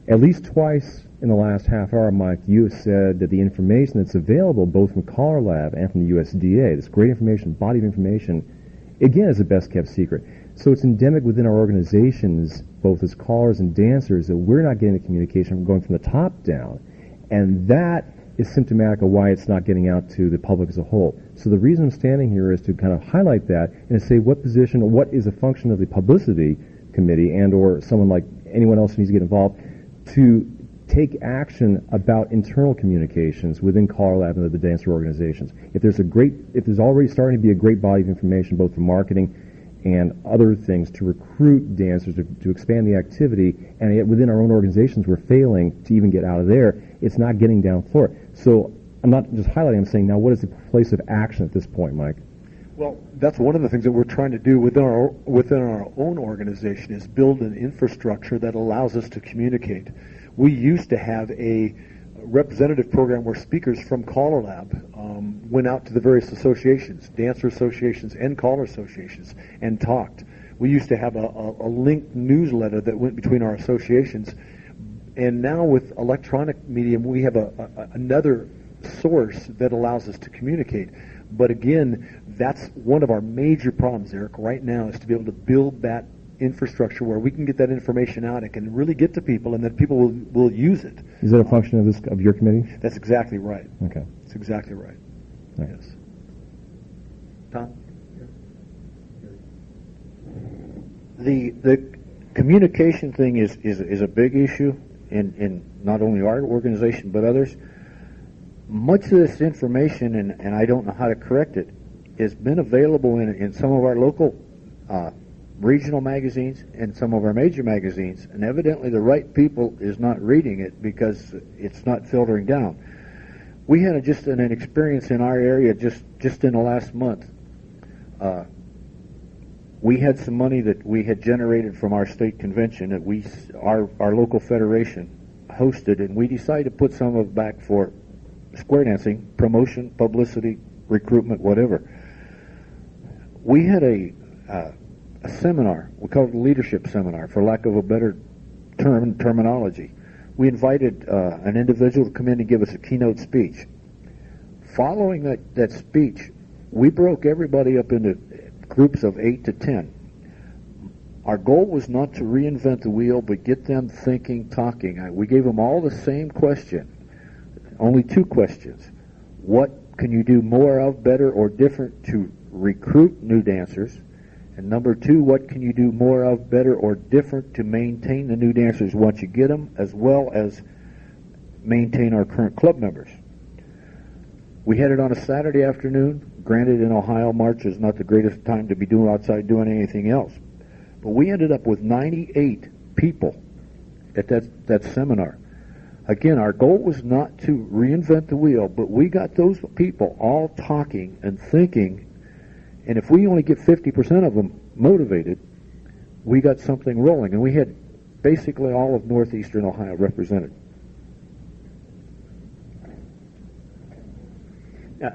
S6: At least twice in the last half hour, Mike, you have said that the information that's available both from CALLERLAB and from the USDA, this great information, body of information, again, is the best kept secret. So it's endemic within our organizations, both as callers and dancers, that we're not getting the communication going from the top down. And that is symptomatic of why it's not getting out to the public as a whole. So the reason I'm standing here is to kind of highlight that and to say what position or what is a function of the publicity committee and or someone like anyone else who needs to get involved to take action about internal communications within CALLERLAB and the dancer organizations. If there's already starting to be a great body of information, both for marketing and other things to recruit dancers to expand the activity, and yet within our own organizations we're failing to even get out of there, it's not getting down the floor. So I'm not just highlighting, I'm saying now what is the place of action at this point, Mike?
S2: Well, that's one of the things that we're trying to do within our own organization is build an infrastructure that allows us to communicate. We used to have a representative program where speakers from CALLERLAB went out to the various associations, dancer associations and caller associations, and talked. We used to have a linked newsletter that went between our associations, and now with electronic medium, we have another source that allows us to communicate. But again, that's one of our major problems, Eric, right now, is to be able to build that infrastructure where we can get that information out and can really get to people, and that people will use it.
S7: Is that a function of your committee?
S2: That's exactly right.
S7: Okay.
S2: That's exactly right.
S7: Right.
S2: Yes. Tom?
S3: The communication thing is a big issue in not only our organization but others. Much of this information, and I don't know how to correct it, has been available in some of our local regional magazines and some of our major magazines, and evidently the right people is not reading it because it's not filtering down. We had just an experience in our area just in the last month. We had some money that we had generated from our state convention that our local federation hosted, and we decided to put some of it back for square dancing, promotion, publicity, recruitment, whatever. We had a seminar. We called it a leadership seminar, for lack of a better terminology. We invited an individual to come in and give us a keynote speech. Following that speech, we broke everybody up into groups of 8 to 10. Our goal was not to reinvent the wheel, but get them thinking, talking. We gave them all the same question, only 2 questions. What can you do more of, better, or different to recruit new dancers? And number 2, what can you do more of, better, or different to maintain the new dancers once you get them, as well as maintain our current club members? We had it on a Saturday afternoon. Granted, in Ohio, March is not the greatest time to be outside doing anything else. But we ended up with 98 people at that seminar. Again, our goal was not to reinvent the wheel, but we got those people all talking and thinking, and if we only get 50% of them motivated, we got something rolling. And we had basically all of northeastern Ohio represented.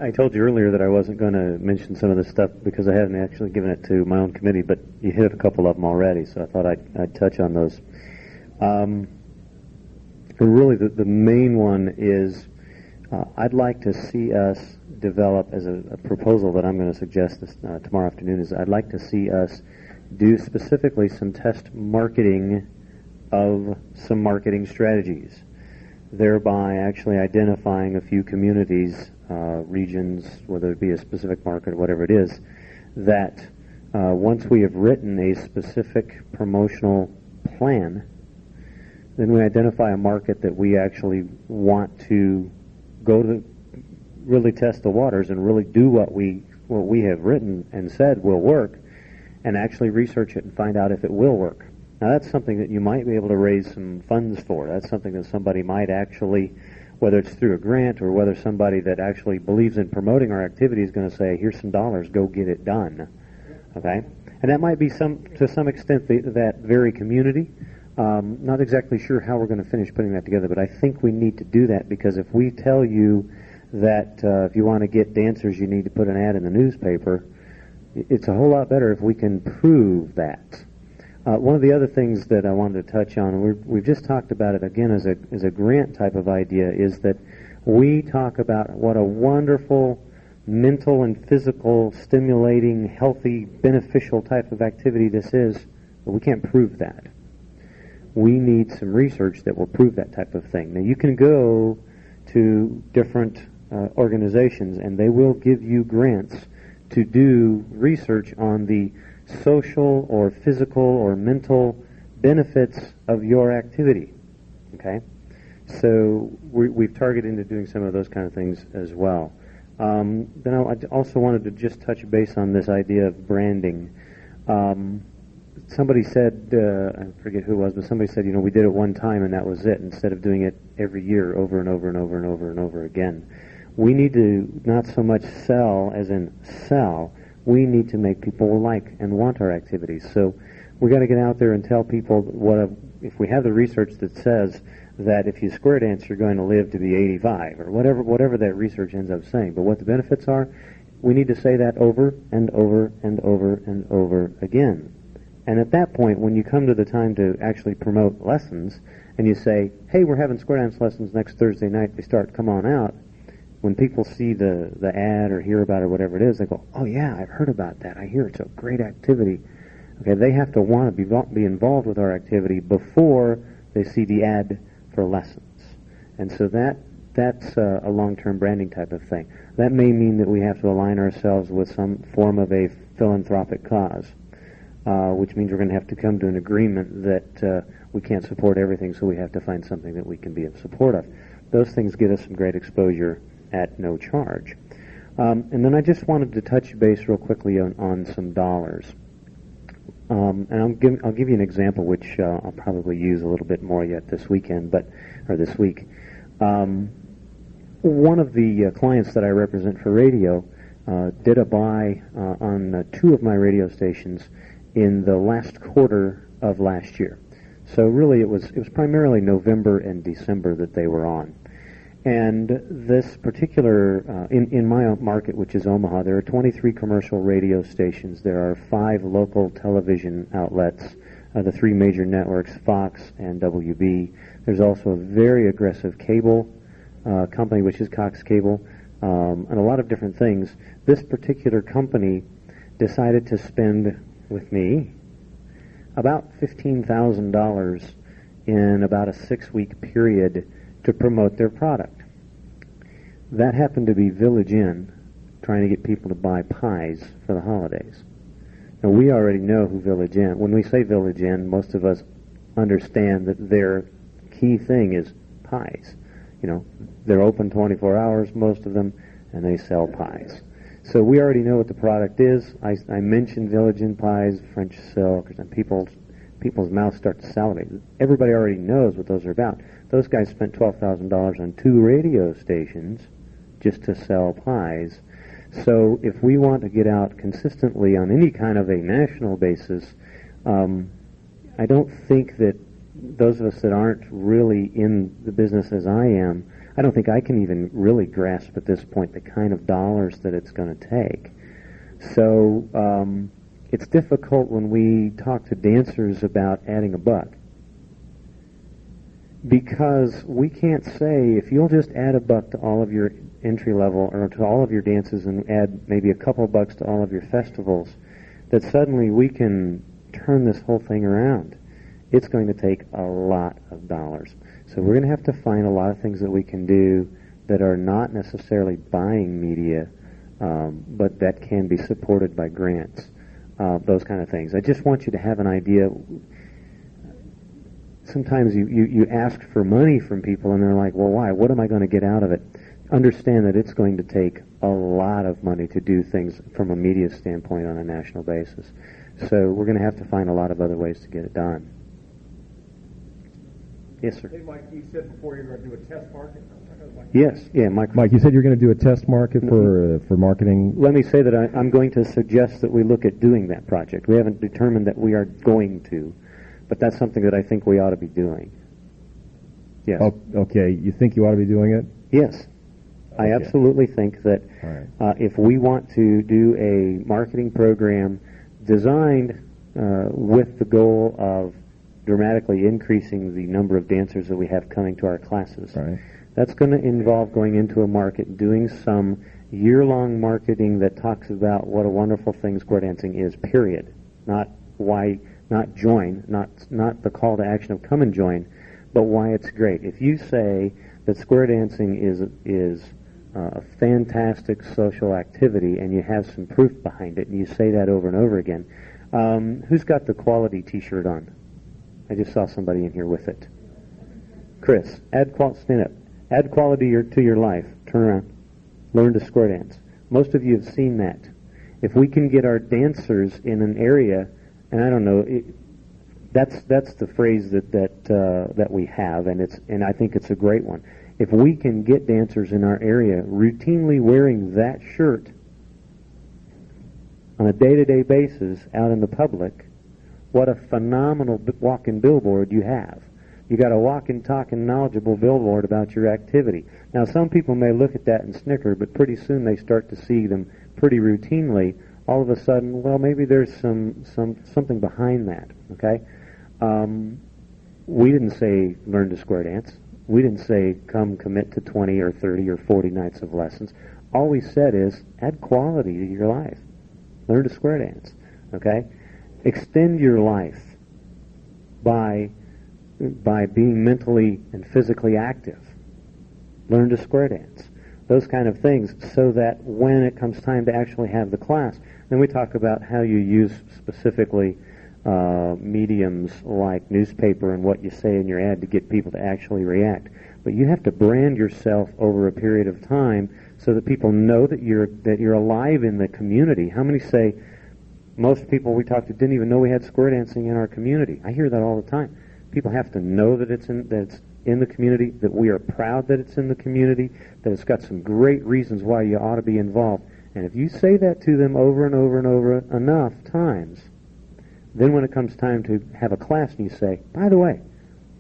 S4: I told you earlier that I wasn't going to mention some of this stuff because I haven't actually given it to my own committee, but you hit a couple of them already, so I thought I'd touch on those. And really, the main one is I'd like to see us develop as a proposal that I'm going to suggest this tomorrow afternoon is I'd like to see us do specifically some test marketing of some marketing strategies, thereby actually identifying a few communities, regions, whether it be a specific market or whatever it is, that once we have written a specific promotional plan, then we identify a market that we actually want to go to really test the waters and really do what we have written and said will work, and actually research it and find out if it will work. Now that's something that you might be able to raise some funds for. That's something that somebody might actually, whether it's through a grant or whether somebody that actually believes in promoting our activity is going to say, here's some dollars, go get it done. Okay? And that might be to some extent that very community. Not exactly sure how we're going to finish putting that together, but I think we need to do that, because if we tell you that if you want to get dancers, you need to put an ad in the newspaper, it's a whole lot better if we can prove that. One of the other things that I wanted to touch on, and we've just talked about it again as a grant type of idea, is that we talk about what a wonderful mental and physical, stimulating, healthy, beneficial type of activity this is, but we can't prove that. We need some research that will prove that type of thing. Now, you can go to different organizations, and they will give you grants to do research on the social or physical or mental benefits of your activity. Okay? So we've targeted into doing some of those kind of things as well. Then I also wanted to just touch base on this idea of branding. Somebody said, I forget who it was, but somebody said, we did it one time and that was it, instead of doing it every year over and over and over and over and over again. We need to not so much sell as in sell. We need to make people like and want our activities. So we got to get out there and tell people if we have the research that says that if you square dance you're going to live to be 85 or whatever that research ends up saying, but what the benefits are, we need to say that over and over and over and over again. And at that point, when you come to the time to actually promote lessons, and you say, hey, we're having square dance lessons next Thursday night, they start, come on out, when people see the ad or hear about it or whatever it is, they go, oh yeah, I've heard about that. I hear it's a great activity. Okay, they have to want to be involved with our activity before they see the ad for lessons. And so that's a long-term branding type of thing. That may mean that we have to align ourselves with some form of a philanthropic cause, which means we're going to have to come to an agreement that we can't support everything, so we have to find something that we can be of support of. Those things get us some great exposure at no charge. And then I just wanted to touch base real quickly on some dollars. And I'll give you an example, which I'll probably use a little bit more yet this weekend, or this week. One of the clients that I represent for radio did a buy on 2 of my radio stations in the last quarter of last year. So really it was primarily November and December that they were on. And this particular, in my market, which is Omaha, there are 23 commercial radio stations. There are 5 local television outlets, the 3 major networks, Fox and WB. There's also a very aggressive cable company, which is Cox Cable, and a lot of different things. This particular company decided to spend, with me, about $15,000 in about a 6-week period to promote their product. That happened to be Village Inn trying to get people to buy pies for the holidays. Now, we already know who Village Inn, when we say Village Inn, most of us understand that their key thing is pies. You know, they're open 24 hours, most of them, and they sell pies. So we already know what the product is. I mentioned Village Inn pies, French silk, and people's mouths start to salivate. Everybody already knows what those are about. Those guys spent $12,000 on 2 radio stations just to sell pies. So if we want to get out consistently on any kind of a national basis, I don't think that those of us that aren't really in the business as I am, I don't think I can even really grasp at this point the kind of dollars that it's going to take. So it's difficult when we talk to dancers about adding a buck, because we can't say, if you'll just add a buck to all of your entry level or to all of your dances and add maybe a couple bucks to all of your festivals, that suddenly we can turn this whole thing around. It's going to take a lot of dollars. So we're going to have to find a lot of things that we can do that are not necessarily buying media, but that can be supported by grants, those kind of things. I just want you to have an idea. Sometimes you ask for money from people and they're like, well, why? What am I going to get out of it? Understand that it's going to take a lot of money to do things from a media standpoint on a national basis. So we're going to have to find a lot of other ways to get it done. Yes, sir.
S6: Hey, Mike, you said before you were going to do a test market.
S4: Yes, yeah, Mike.
S6: Mike, you said you're going to do a test market for marketing.
S4: Let me say that I'm going to suggest that we look at doing that project. We haven't determined that we are going to, but that's something that I think we ought to be doing. Yes.
S6: Oh, okay, you think you ought to be doing it?
S4: Yes. I absolutely think that if we want to do a marketing program designed with the goal of dramatically increasing the number of dancers that we have coming to our classes, that's going to involve going into a market, doing some year-long marketing that talks about what a wonderful thing square dancing is, period. Not join, not the call to action of come and join, but why it's great. If you say that square dancing is a fantastic social activity, and you have some proof behind it, and you say that over and over again. Who's got the quality T-shirt on? I just saw somebody in here with it. Chris, stand up. Add quality to your life. Turn around. Learn to square dance. Most of you have seen that. If we can get our dancers in an area, and I don't know, that's the phrase that we have, and I think it's a great one. If we can get dancers in our area routinely wearing that shirt on a day-to-day basis out in the public, what a phenomenal walking billboard you have. You got a walking, talking, knowledgeable billboard about your activity. Now, some people may look at that and snicker, but pretty soon they start to see them pretty routinely all of a sudden, well, maybe there's something behind that, okay? We didn't say learn to square dance. We didn't say come commit to 20 or 30 or 40 nights of lessons. All we said is add quality to your life. Learn to square dance, okay? Extend your life by being mentally and physically active. Learn to square dance. Those kind of things, so that when it comes time to actually have the class, then we talk about how you use specifically mediums like newspaper and what you say in your ad to get people to actually react. But you have to brand yourself over a period of time so that people know that you're alive in the community. How many say, most people we talked to didn't even know we had square dancing in our community? I hear that all the time. People have to know that it's in the community, that we are proud that it's in the community, that it's got some great reasons why you ought to be involved. And if you say that to them over and over and over enough times, then when it comes time to have a class and you say, by the way,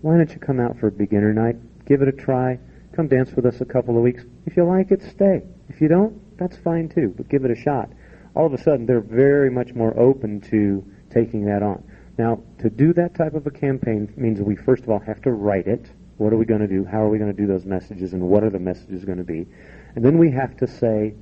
S4: why don't you come out for a beginner night, give it a try, come dance with us a couple of weeks. If you like it, stay. If you don't, that's fine too, but give it a shot. All of a sudden, they're very much more open to taking that on. Now, to do that type of a campaign means that we first of all have to write it. What are we going to do? How are we going to do those messages? And what are the messages going to be? And then we have to say,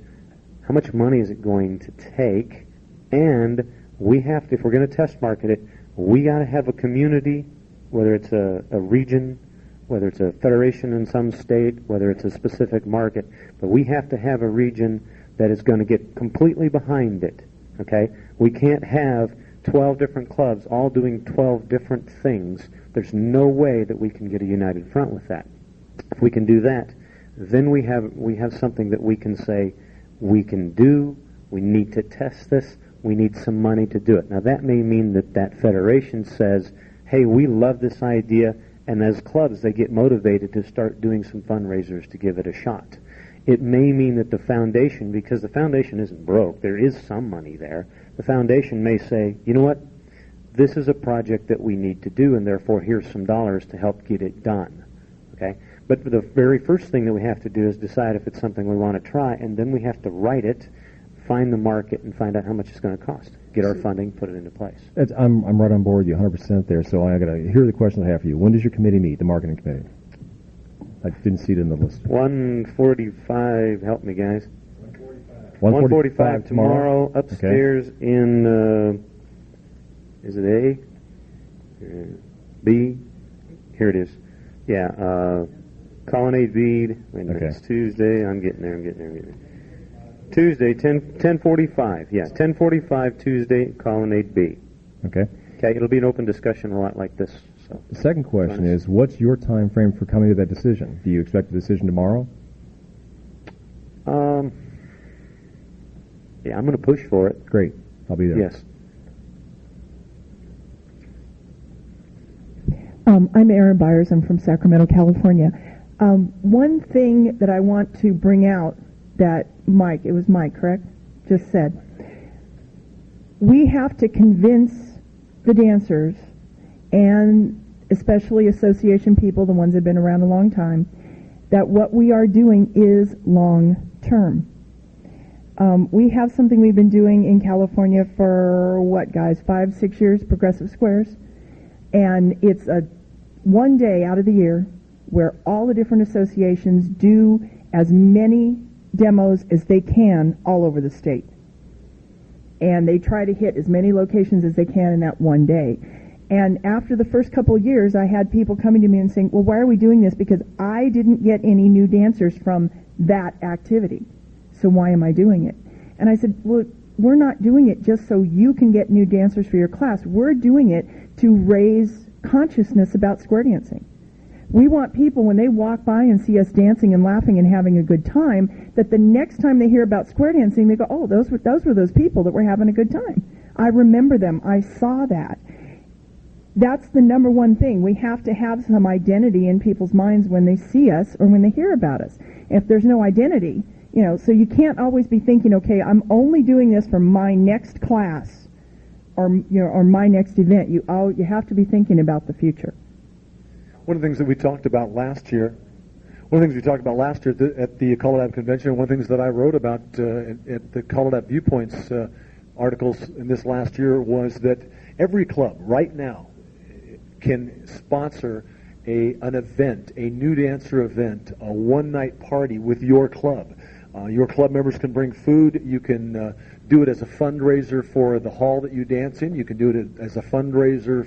S4: how much money is it going to take? And we have to, if we're going to test market it, we got to have a community, whether it's a region, whether it's a federation in some state, whether it's a specific market, but we have to have a region that is going to get completely behind it, okay? We can't have 12 different clubs all doing 12 different things. There's no way that we can get a united front with that. If we can do that, then we have something that we can say we can do, we need to test this, we need some money to do it. Now that may mean that federation says, hey, we love this idea, and as clubs they get motivated to start doing some fundraisers to give it a shot. It may mean that the foundation, because the foundation isn't broke, there is some money there, the foundation may say, you know what, this is a project that we need to do, and therefore here's some dollars to help get it done. Okay? But the very first thing that we have to do is decide if it's something we want to try, and then we have to write it, find the market, and find out how much it's going to cost. Get our funding, put it into place.
S6: I'm right on board with you 100% there, so I got to hear the question I have for you. When does your committee meet, the marketing committee? I didn't see it in the list.
S4: 1:45, help me guys.
S6: 1:45
S4: tomorrow upstairs in, is it A? B? Here it is. Yeah, Colonnade B. Wait a minute, it's Tuesday. I'm getting there. Tuesday, 10:45. Yeah, 10:45 Tuesday, Colonnade B.
S6: Okay.
S4: Okay, it'll be an open discussion a lot like this. So.
S6: The second question is, what's your time frame for coming to that decision? Do you expect a decision tomorrow?
S4: Yeah, I'm going to push for it.
S6: Great. I'll be there.
S4: Yes.
S13: I'm Erin Byers. I'm from Sacramento, California. One thing that I want to bring out that Mike, correct, just said, we have to convince the dancers, and especially association people, the ones that have been around a long time, that what we are doing is long-term. We have something we've been doing in California for, 5-6 years, Progressive Squares, and it's a one day out of the year where all the different associations do as many demos as they can all over the state. And they try to hit as many locations as they can in that one day. And after the first couple of years, I had people coming to me and saying, well, why are we doing this? Because I didn't get any new dancers from that activity. So why am I doing it? And I said, well, we're not doing it just so you can get new dancers for your class. We're doing it to raise consciousness about square dancing. We want people, when they walk by and see us dancing and laughing and having a good time, that the next time they hear about square dancing, they go, oh, those were those people that were having a good time. I remember them. I saw that. That's the number one thing. We have to have some identity in people's minds when they see us or when they hear about us. If there's no identity, so you can't always be thinking, okay, I'm only doing this for my next class or my next event. You have to be thinking about the future.
S2: One of the things that we talked about last year at the CALLERLAB convention, one of the things that I wrote about at the CALLERLAB Viewpoints articles in this last year was that every club right now can sponsor an event, a new dancer event, a one-night party with your club. Your club members can bring food. You can do it as a fundraiser for the hall that you dance in. You can do it as a fundraiser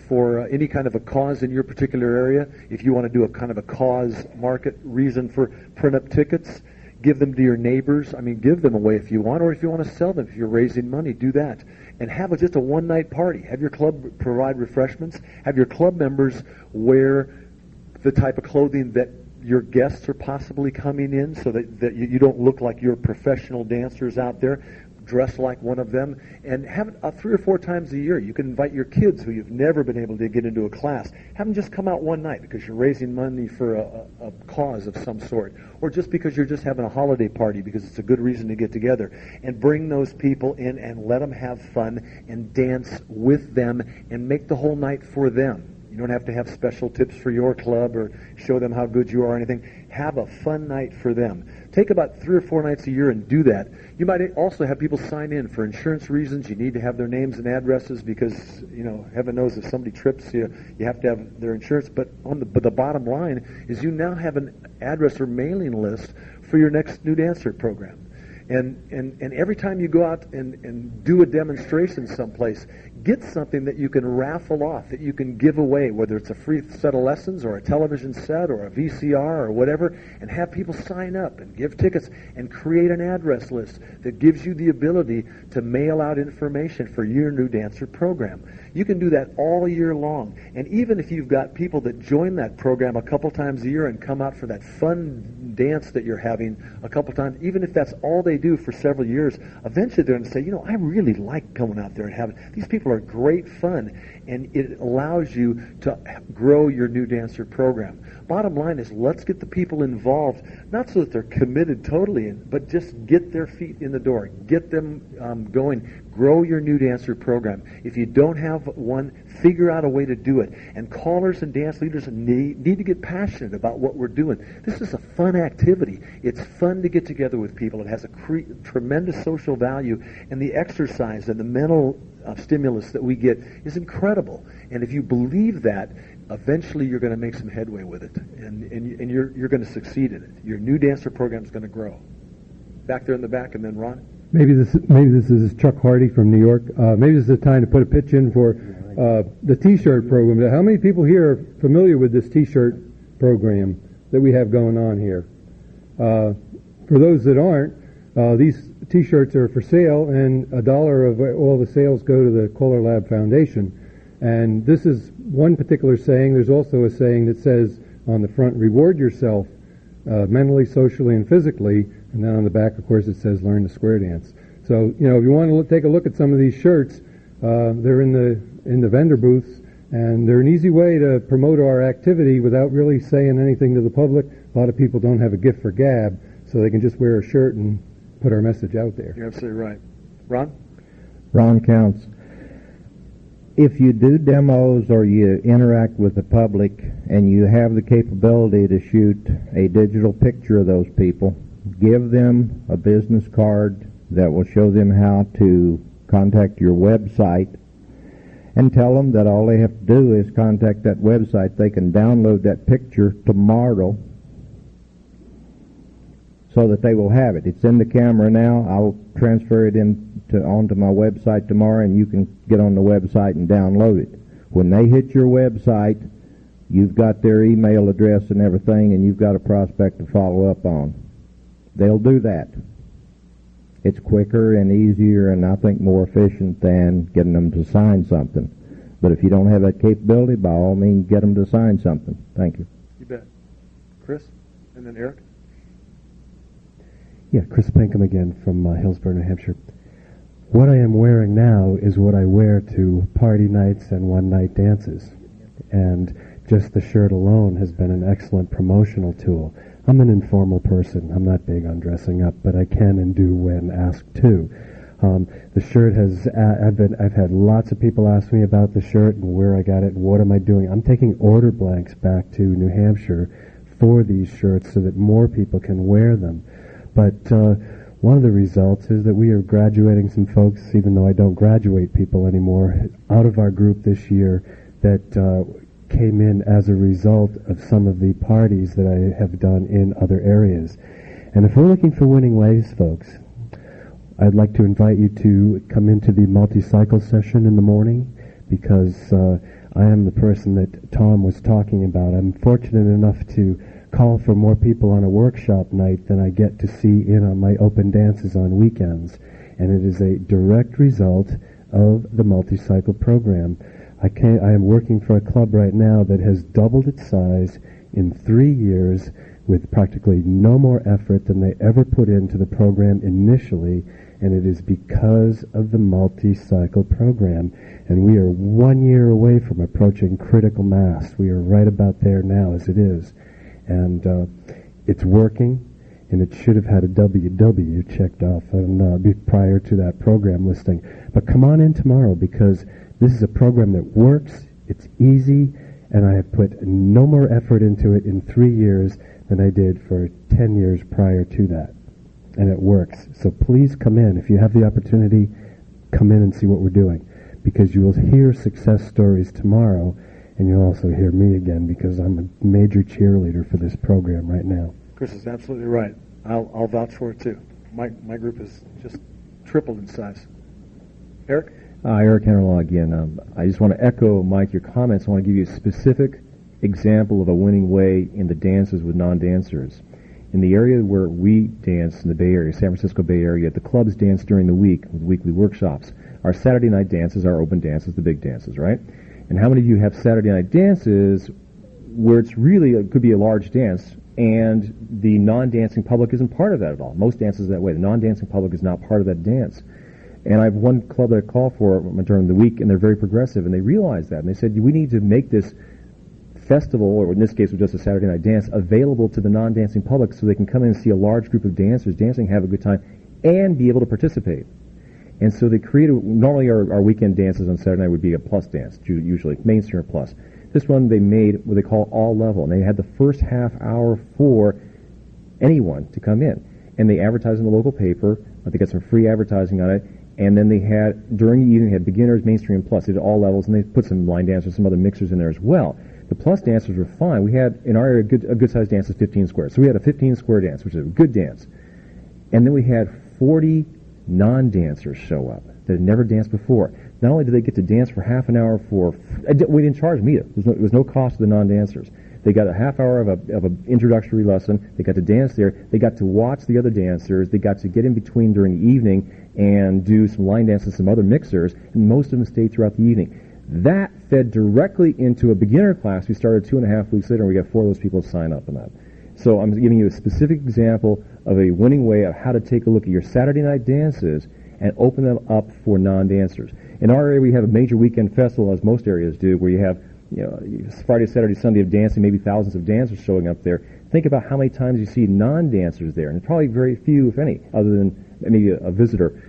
S2: for any kind of a cause in your particular area. If you want to do a kind of a cause market reason for print up tickets, give them to your neighbors. I mean, give them away if you want, or if you want to sell them, if you're raising money, do that. And have just a one-night party. Have your club provide refreshments. Have your club members wear the type of clothing that your guests are possibly coming in, so that you don't look like you're professional dancers out there. Dress like one of them, and have it 3 or 4 times a year. You can invite your kids who you've never been able to get into a class. Have them just come out one night because you're raising money for a cause of some sort, or just because you're just having a holiday party because it's a good reason to get together. And bring those people in and let them have fun and dance with them and make the whole night for them. You don't have to have special tips for your club or show them how good you are or anything. Have a fun night for them. Take about 3 or 4 nights a year and do that. You might also have people sign in for insurance reasons. You need to have their names and addresses because, heaven knows if somebody trips you, you have to have their insurance. But the bottom line is you now have an address or mailing list for your next new dancer program. And every time you go out and do a demonstration someplace, get something that you can raffle off, that you can give away, whether it's a free set of lessons or a television set or a VCR or whatever, and have people sign up and give tickets and create an address list that gives you the ability to mail out information for your new dancer program. You can do that all year long. And even if you've got people that join that program a couple times a year and come out for that fun dance that you're having a couple times, even if that's all they do for several years, eventually they're going to say, I really like going out there and having, these people are great fun, and it allows you to grow your new dancer program. Bottom line is, let's get the people involved, not so that they're committed totally, but just get their feet in the door, get them going, grow your new dancer program. If you don't have one, figure out a way to do it. And callers and dance leaders need to get passionate about what we're doing. This is a fun activity. It's fun to get together with people. It has a tremendous social value, and the exercise and the mental stimulus that we get is incredible. And if you believe that, eventually you're going to make some headway with it, and you're going to succeed in it. Your new dancer program is going to grow. Back there in the back, and then Ron.
S8: Maybe this is Chuck Hardy from New York. Maybe this is the time to put a pitch in for the T-shirt program. How many people here are familiar with this T-shirt program that we have going on here? For those that aren't, these T-shirts are for sale, and $1 of all the sales go to the CALLERLAB Foundation. And this is one particular saying. There's also a saying that says on the front, reward yourself mentally, socially, and physically. And then on the back, of course, it says learn the square dance. So, if you want to take a look at some of these shirts, they're in the vendor booths, and they're an easy way to promote our activity without really saying anything to the public. A lot of people don't have a gift for gab, so they can just wear a shirt and put our message out there.
S2: You're absolutely right. Ron?
S9: Ron Counts. If you do demos or you interact with the public and you have the capability to shoot a digital picture of those people, give them a business card that will show them how to contact your website, and tell them that all they have to do is contact that website. They can download that picture tomorrow so that they will have it. It's in the camera now. I'll transfer it onto my website tomorrow, and you can get on the website and download it. When they hit your website, you've got their email address and everything, and you've got a prospect to follow up on. They'll do that. It's quicker and easier, and I think more efficient than getting them to sign something. But if you don't have that capability, by all means, get them to sign something. Thank you.
S2: You bet. Chris? And then Eric?
S8: Yeah, Chris Pinkham again from Hillsborough, New Hampshire. What I am wearing now is what I wear to party nights and one-night dances. And just the shirt alone has been an excellent promotional tool. I'm an informal person. I'm not big on dressing up, but I can and do when asked to. The shirt I've had lots of people ask me about the shirt and where I got it and what am I doing. I'm taking order blanks back to New Hampshire for these shirts so that more people can wear them. But one of the results is that we are graduating some folks, even though I don't graduate people anymore, out of our group this year that came in as a result of some of the parties that I have done in other areas. And if we're looking for winning ways, folks, I'd like to invite you to come into the multi-cycle session in the morning, because I am the person that Tom was talking about. I'm fortunate enough to call for more people on a workshop night than I get to see in on my open dances on weekends. And it is a direct result of the multi-cycle program. I am working for a club right now that has doubled its size in 3 years with practically no more effort than they ever put into the program initially, and it is because of the multi-cycle program. And we are 1 year away from approaching critical mass. We are right about there now as it is. And it's working, and it should have had a WW checked off prior to that program listing. But come on in tomorrow, because this is a program that works, it's easy, and I have put no more effort into it in 3 years than I did for 10 years prior to that. And it works. So please come in. If you have the opportunity, come in and see what we're doing, because you will hear success stories tomorrow, and you'll also hear me again, because I'm a major cheerleader for this program right now.
S2: Chris is absolutely right. I'll vouch for it too. My group is just tripled in size. Eric?
S6: Eric Hennerlaw again. I just want to echo, Mike, your comments. I want to give you a specific example of a winning way in the dances with non-dancers. In the area where we dance in the Bay Area, San Francisco Bay Area, the clubs dance during the week with weekly workshops. Our Saturday night dances are open dances, the big dances, right? And how many of you have Saturday night dances where it's really, it could be a large dance, and the non-dancing public isn't part of that at all? Most dances are that way. The non-dancing public is not part of that dance. And I have one club that I call for during the week, and they're very progressive, and they realize that. And they said, we need to make this festival, or in this case, it was just a Saturday night dance, available to the non-dancing public so they can come in and see a large group of dancers dancing, have a good time, and be able to participate. And so they created, normally our weekend dances on Saturday night would be a plus dance, usually, mainstream plus. This one they made what they call all level, and they had the first half hour for anyone to come in. And they advertised in the local paper, they got some free advertising on it, and then they had, during the evening, they had beginners, mainstream plus. They did all levels, and they put some line dancers, some other mixers in there as well. The plus dancers were fine. We had, in our area, a good-sized dance is 15 squares. So we had a 15-square dance, which is a good dance. And then we had 40 non-dancers show up that had never danced before. Not only did they get to dance for half an hour we didn't charge them either. There was no cost to the non-dancers. They got a half hour of an introductory lesson. They got to dance there. They got to watch the other dancers. They got to get in between during the evening and do some line dances, some other mixers, and most of them stayed throughout the evening. That fed directly into a beginner class we started 2.5 weeks later, and we got 4 of those people to sign up on that. So I'm giving you a specific example of a winning way of how to take a look at your Saturday night dances and open them up for non-dancers. In our area, we have a major weekend festival, as most areas do, where you have Friday, Saturday, Sunday of dancing, maybe thousands of dancers showing up there. Think about how many times you see non-dancers there, and probably very few, if any, other than maybe a visitor.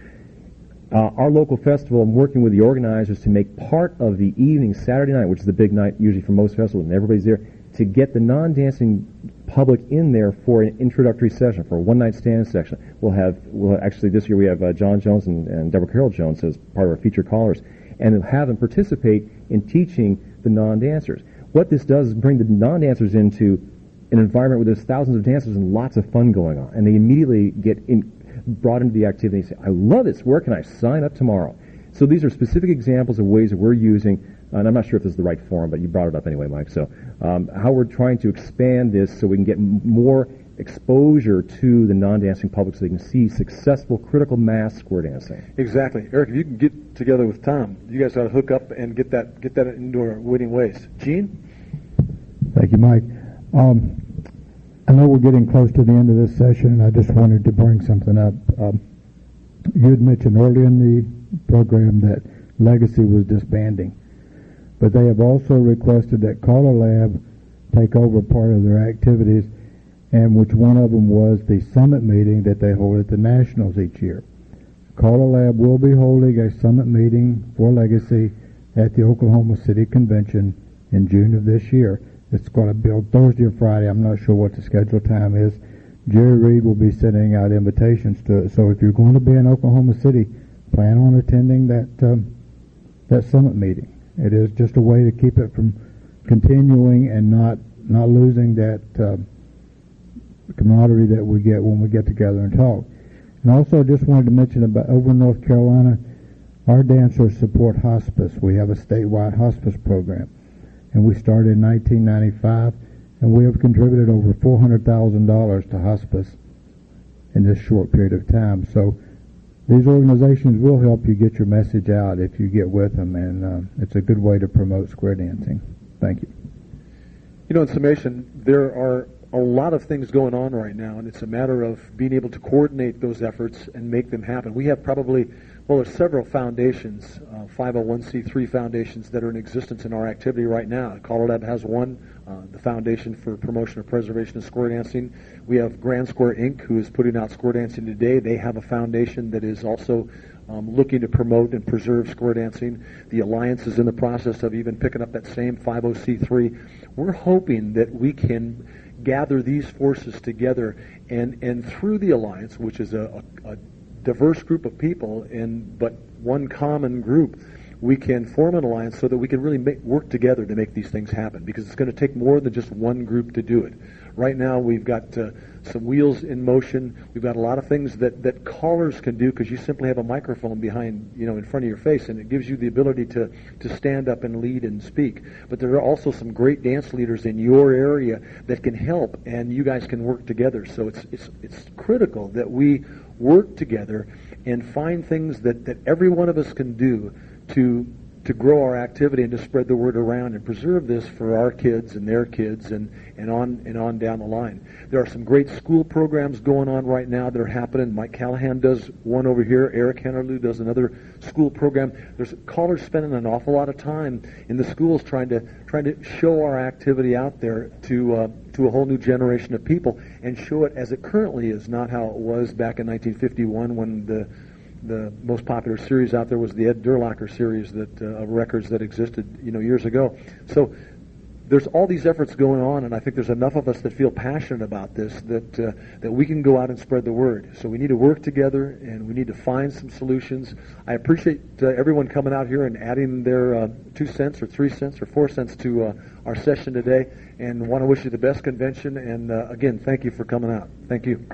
S6: Our local festival, I'm working with the organizers to make part of the evening Saturday night, which is the big night usually for most festivals, and everybody's there, to get the non-dancing public in there for an introductory session, for a one-night stand section. We'll actually this year we have John Jones and Deborah Carroll Jones as part of our featured callers, and they'll have them participate in teaching the non-dancers. What this does is bring the non-dancers into an environment where there's thousands of dancers and lots of fun going on, and they immediately get brought into the activity and say, I love this, where can I sign up tomorrow? So these are specific examples of ways that we're using, and I'm not sure if this is the right forum, but you brought it up anyway, Mike, so how we're trying to expand this so we can get more exposure to the non-dancing public so they can see successful critical mass square dancing.
S2: Exactly. Eric, if you can get together with Tom, you guys ought to hook up and get that into our winning ways. Gene?
S14: Thank you, Mike. I know we're getting close to the end of this session, and I just wanted to bring something up. You had mentioned earlier in the program that Legacy was disbanding, but they have also requested that CALLERLAB take over part of their activities, and which one of them was the summit meeting that they hold at the Nationals each year. CALLERLAB will be holding a summit meeting for Legacy at the Oklahoma City Convention in June of this year. It's going to be on Thursday or Friday. I'm not sure what the scheduled time is, Jerry Reed will be sending out invitations to it. So if you're going to be in Oklahoma City, plan on attending that summit meeting. It is just a way to keep it from continuing and not losing that camaraderie that we get when we get together and talk. And also, just wanted to mention about over in North Carolina, our dancers support hospice. We have a statewide hospice program, and we started in 1995, and we have contributed over $400,000 to hospice in this short period of time. So these organizations will help you get your message out if you get with them, and it's a good way to promote square dancing. Thank you.
S2: You know, in summation, there are a lot of things going on right now, and it's a matter of being able to coordinate those efforts and make them happen. We have there's several foundations, 501c3 foundations that are in existence in our activity right now. CALLERLAB has one, the Foundation for Promotion of Preservation of Square Dancing. We have Grand Square Inc., who is putting out square dancing today. They have a foundation that is also looking to promote and preserve square dancing. The Alliance is in the process of even picking up that same 50c3. We're hoping that we can gather these forces together, and through the Alliance, which is a diverse group of people, but one common group, we can form an alliance so that we can really work together to make these things happen, because it's going to take more than just one group to do it. Right now we've got some wheels in motion. We've got a lot of things that callers can do, because you simply have a microphone behind, in front of your face, and it gives you the ability to stand up and lead and speak. But there are also some great dance leaders in your area that can help, and you guys can work together. So it's critical that we work together and find things that every one of us can do to grow our activity and to spread the word around and preserve this for our kids and their kids and on down the line. There are some great school programs going on right now that are happening. Mike Callahan does one over here. Eric Hennerlew does another school program. There's callers spending an awful lot of time in the schools trying to show our activity out there to a whole new generation of people, and show it as it currently is, not how it was back in 1951 when the most popular series out there was the Ed Durlacher series of records that existed, years ago. So there's all these efforts going on, and I think there's enough of us that feel passionate about this that we can go out and spread the word. So we need to work together, and we need to find some solutions. I appreciate everyone coming out here and adding their 2 cents or 3 cents or 4 cents to our session today, and want to wish you the best convention. And again, thank you for coming out. Thank you.